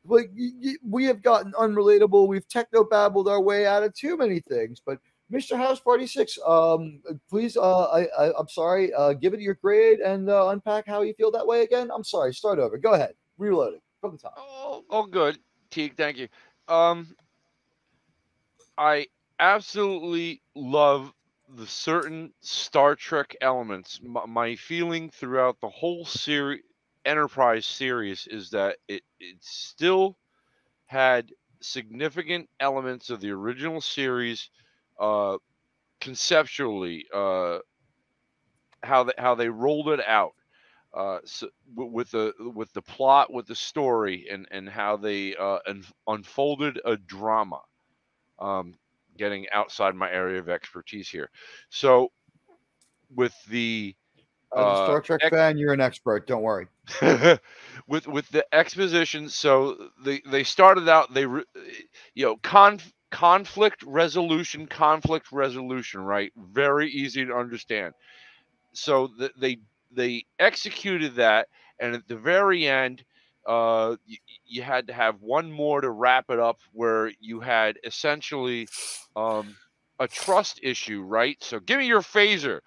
we have gotten unrelatable. We've techno babbled our way out of too many things. But Mr. House Party 6, please, I'm sorry, give it your grade and unpack how you feel that way again. I'm sorry, start over. Go ahead, reloading from the top. Oh, good, Teague, thank you. I absolutely love the certain Star Trek elements. My feeling throughout the whole series, Enterprise series, is that it still had significant elements of the original series, conceptually, how they rolled it out, so with the plot, with the story, and how they unfolded a drama. Getting outside my area of expertise here. So with the As a Star Trek fan, you're an expert. Don't worry. with the exposition, so they started out, conflict resolution, right? Very easy to understand. So they executed that, and at the very end, you had to have one more to wrap it up, where you had essentially a trust issue, right? So give me your phaser,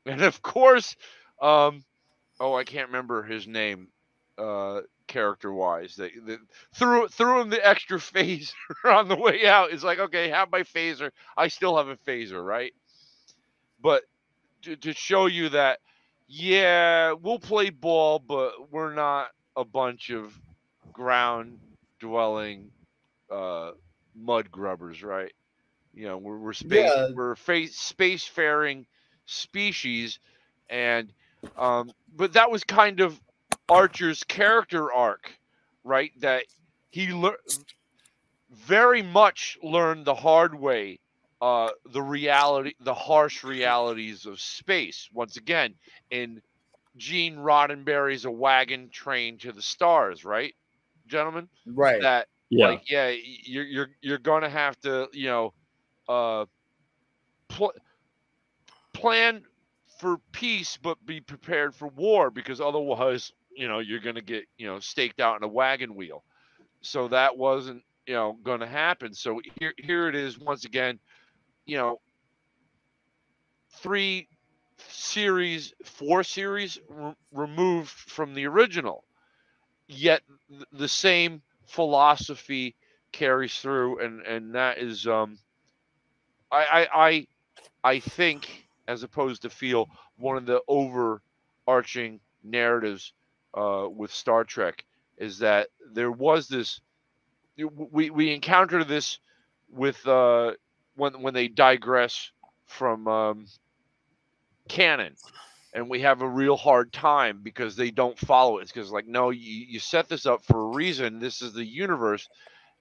and of course, I can't remember his name, character wise. They threw him the extra phaser on the way out. It's like, okay, have my phaser. I still have a phaser, right? But to show you that, yeah, we'll play ball, but we're not a bunch of ground dwelling mud grubbers, right? We're spacefaring species, and but that was kind of Archer's character arc, right? That he very much learned the hard way the harsh realities of space. Once again, in Gene Roddenberry's A Wagon Train to the Stars, right, gentlemen? Right. That Yeah. like, yeah, you're gonna have to, plan for peace, but be prepared for war, because otherwise, you're gonna get, staked out in a wagon wheel. So that wasn't, gonna happen. So here it is once again, you know, 4 series removed from the original, yet the same philosophy carries through, and that is, I think, as opposed to feel, one of the overarching narratives with Star Trek is that there was this, we encounter this with when they digress from canon, and we have a real hard time because they don't follow it. It's because, like, no, you set this up for a reason. This is the universe,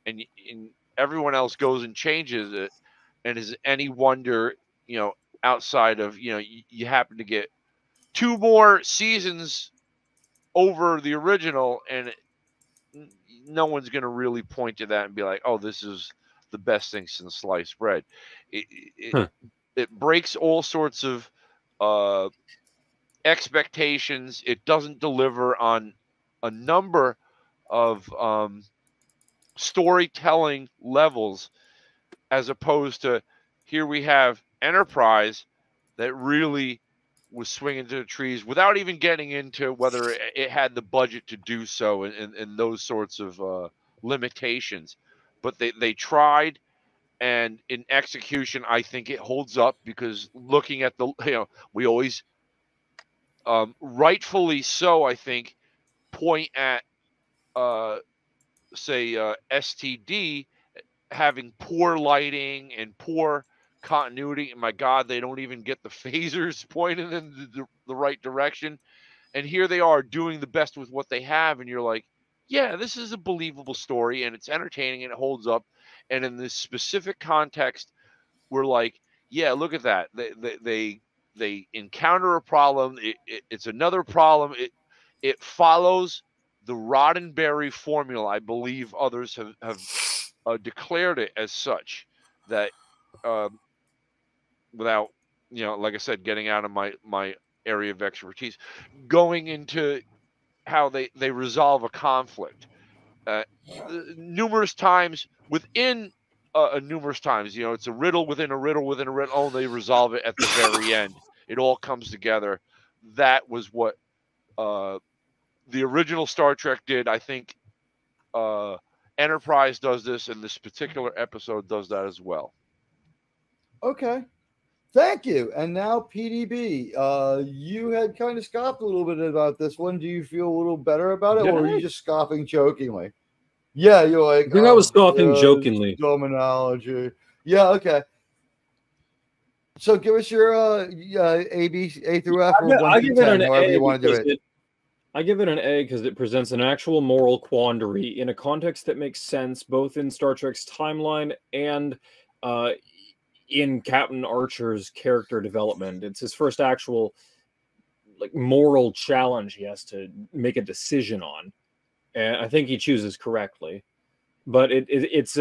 and everyone else goes and changes it. And is any wonder, outside of, you happen to get 2 more seasons over the original, and no one's going to really point to that and be like, oh, this is the best thing since sliced bread. It breaks all sorts of expectations. It doesn't deliver on a number of storytelling levels, as opposed to, here we have Enterprise that really was swinging to the trees without even getting into whether it had the budget to do so, and those sorts of limitations. But they tried, and in execution, I think it holds up, because looking at the, we always, rightfully so, I think, point at, say, STD having poor lighting and poor continuity. And my God, they don't even get the phasers pointed in the right direction. And here they are doing the best with what they have. And you're like, yeah, this is a believable story, and it's entertaining, and it holds up. And in this specific context, we're like, yeah, look at that. They encounter a problem. It's another problem. It follows the Roddenberry formula. I believe others have declared it as such, that without, like I said, getting out of my area of expertise, going into how they resolve a conflict, numerous times within numerous times. It's a riddle within a riddle within a riddle. Oh, they resolve it at the very end. It all comes together. That was what the original Star Trek did. I think Enterprise does this, and this particular episode does that as well. Okay. Thank you. And now, PDB, you had kind of scoffed a little bit about this one. Do you feel a little better about it, or were you just scoffing jokingly? Yeah, you're like, I think I was scoffing jokingly. Dumb analogy. Yeah, okay. So give us your A through F, or 1 through 10, however you want to do it. I give it an A because it presents an actual moral quandary in a context that makes sense, both in Star Trek's timeline and in Captain Archer's character development. It's his first actual moral challenge he has to make a decision on, and I think he chooses correctly. But it is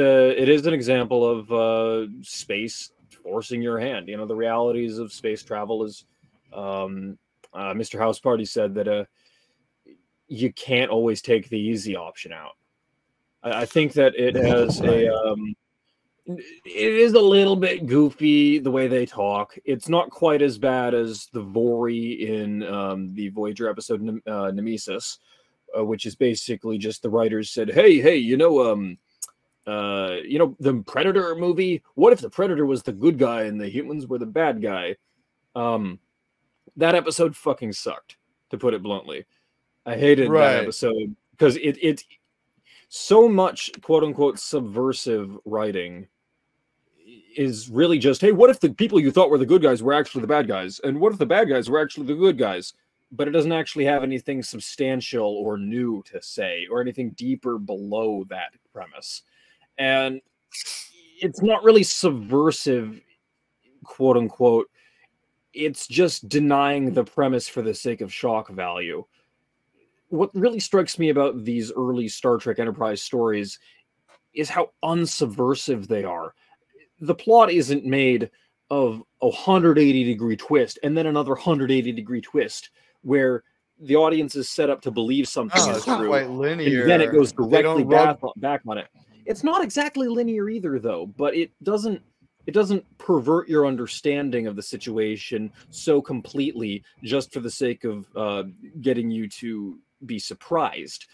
an example of space forcing your hand. The realities of space travel is, Mr. House Party said that you can't always take the easy option out. I think that it has it is a little bit goofy the way they talk. It's not quite as bad as the Vori in the Voyager episode Nemesis, which is basically just the writers said, hey, the Predator movie? What if the Predator was the good guy and the humans were the bad guy? That episode fucking sucked, to put it bluntly. I hated that episode because it so much quote unquote subversive writing is really just, hey, what if the people you thought were the good guys were actually the bad guys? And what if the bad guys were actually the good guys? But it doesn't actually have anything substantial or new to say, or anything deeper below that premise. And it's not really subversive quote unquote, it's just denying the premise for the sake of shock value. What really strikes me about these early Star Trek Enterprise stories is how unsubversive they are. The plot isn't made of a 180-degree twist and then another 180-degree twist where the audience is set up to believe something is true, quite linear, and then it goes directly back on it. It's not exactly linear either, though, but it doesn't pervert your understanding of the situation so completely just for the sake of getting you to be surprised.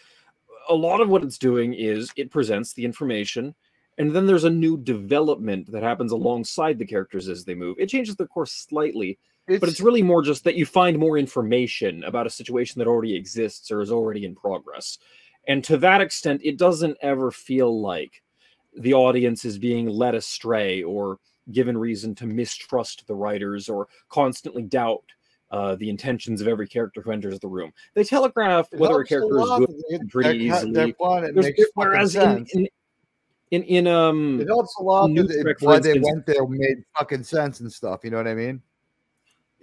A lot of what it's doing is it presents the information, and then there's a new development that happens alongside the characters as they move. It changes the course slightly, but it's really more just that you find more information about a situation that already exists or is already in progress. And to that extent, it doesn't ever feel like the audience is being led astray or given reason to mistrust the writers or constantly doubt the intentions of every character who enters the room. They telegraph whether a character is good pretty easily. Whereas in it helps a lot that why they went there made fucking sense and stuff. You know what I mean?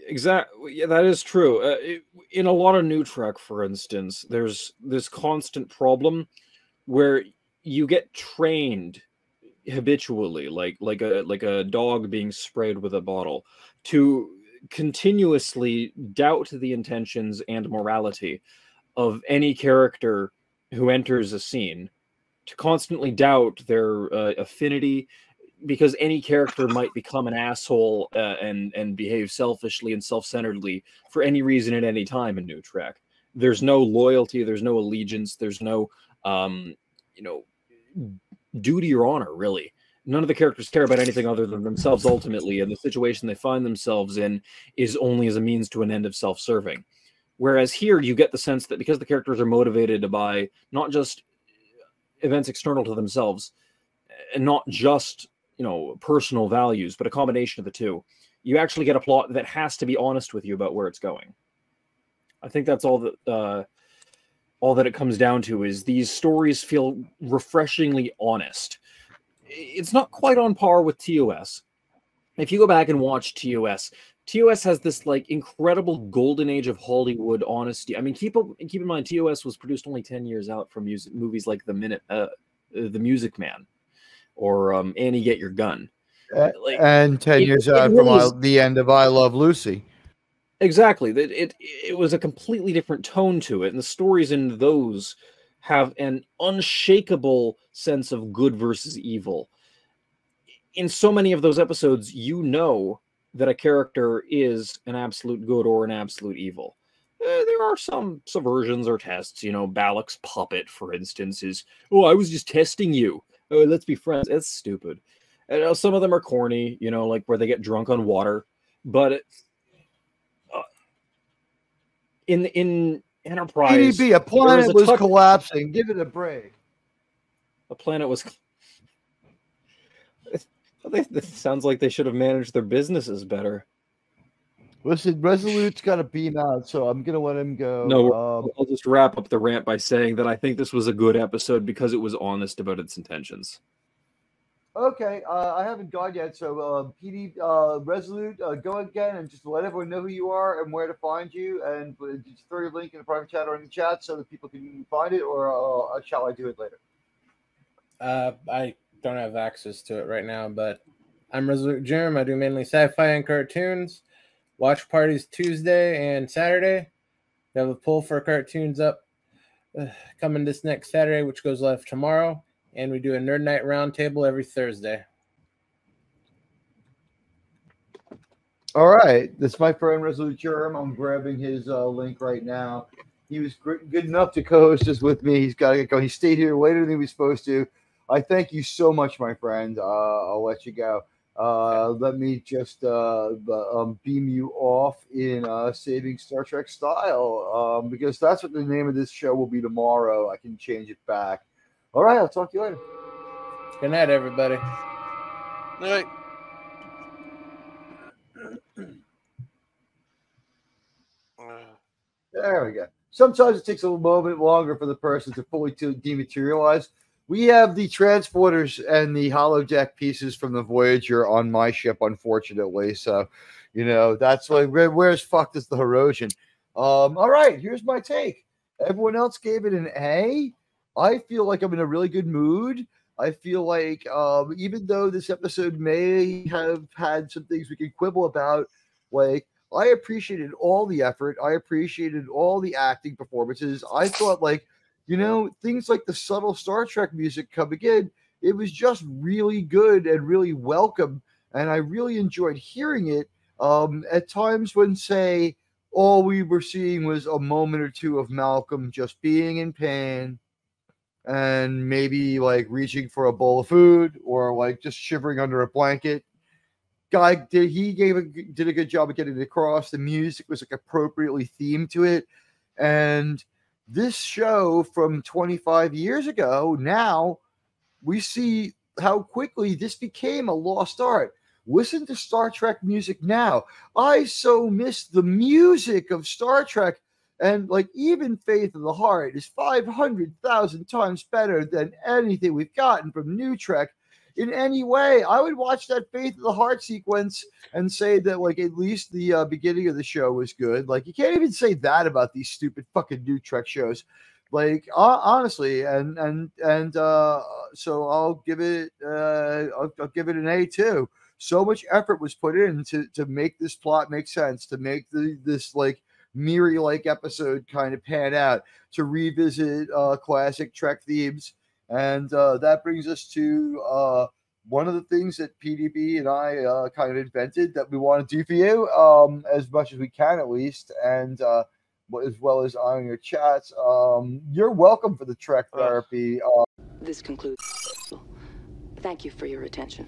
Exactly. Yeah, that is true. In a lot of New Trek, for instance, there's this constant problem where you get trained habitually, like a dog being sprayed with a bottle, to continuously doubt the intentions and morality of any character who enters a scene, to constantly doubt their affinity, because any character might become an asshole and behave selfishly and self-centeredly for any reason at any time in New Trek. There's no loyalty, there's no allegiance, there's no duty or honor, really. None of the characters care about anything other than themselves ultimately, and the situation they find themselves in is only as a means to an end of self-serving. Whereas here, you get the sense that because the characters are motivated by not just events external to themselves, and not just personal values, but a combination of the two, you actually get a plot that has to be honest with you about where it's going. I think that's all that it comes down to, is these stories feel refreshingly honest. It's not quite on par with TOS. If you go back and watch TOS has this like incredible golden age of Hollywood honesty. I mean, keep in mind, TOS was produced only 10 years out from movies like The Music Man, or Annie Get Your Gun. And 10 years out from the end of I Love Lucy. Exactly. It was a completely different tone to it, and the stories in those have an unshakable sense of good versus evil. In so many of those episodes, you know that a character is an absolute good or an absolute evil. There are some subversions or tests. Balak's puppet, for instance, is, "Oh, I was just testing you. Oh, let's be friends." It's stupid. And some of them are corny, like where they get drunk on water. But in Enterprise, PDB, a planet was collapsing. Give it a break. A planet was. It sounds like they should have managed their businesses better. Listen, Resolute's got to beam out, so I'm going to let him go. No, I'll just wrap up the rant by saying that I think this was a good episode because it was honest about its intentions. Okay, I haven't gone yet, so PD Resolute, go again and just let everyone know who you are and where to find you, and just throw your link in the private chat or in the chat so that people can find it, or shall I do it later? I don't have access to it right now, but I'm Resolute Jim. I do mainly sci-fi and cartoons. Watch parties Tuesday and Saturday. We have a poll for cartoons up coming this next Saturday, which goes live tomorrow. And we do a Nerd Night Roundtable every Thursday. All right. This is my friend Resolute Germ. I'm grabbing his link right now. He was good enough to co-host this with me. He's got to get going. He stayed here later than he was supposed to. I thank you so much, my friend. I'll let you go. Let me just beam you off in Saving Star Trek Style, because that's what the name of this show will be tomorrow. I can change it back. All right, I'll talk to you later. Good night, everybody. Night. There we go. Sometimes it takes a moment longer for the person to fully dematerialize. we have the transporters and the holodeck pieces from the Voyager on my ship, unfortunately. So, you know, that's like where's fucked is the Herosian. All right, here's my take. Everyone else gave it an A. I feel like I'm in a really good mood. I feel like even though this episode may have had some things we can quibble about, like I appreciated all the effort. I appreciated all the acting performances. I thought like, you know, things like the subtle Star Trek music coming in, it was just really good and really welcome. And I really enjoyed hearing it. At times when, say, all we were seeing was a moment or two of Malcolm just being in pain and maybe like reaching for a bowl of food or like just shivering under a blanket. Guy did a good job of getting it across. The music was like appropriately themed to it. And this show from 25 years ago, now we see how quickly this became a lost art. Listen to Star Trek music now. I so miss the music of Star Trek. And like even Faith of the Heart is 500,000 times better than anything we've gotten from New Trek in any way. I would watch that Faith of the Heart sequence and say that like at least the beginning of the show was good. Like you can't even say that about these stupid fucking New Trek shows. Like honestly, and so I'll give it I'll give it an A too. So much effort was put in to make this plot make sense, to make this like Miri-like episode kind of pan out, to revisit classic Trek themes. And that brings us to one of the things that PDB and I kind of invented that we want to do for you as much as we can, at least. And as well as on your chats. You're welcome for the Trek therapy. This concludes. Thank you for your attention.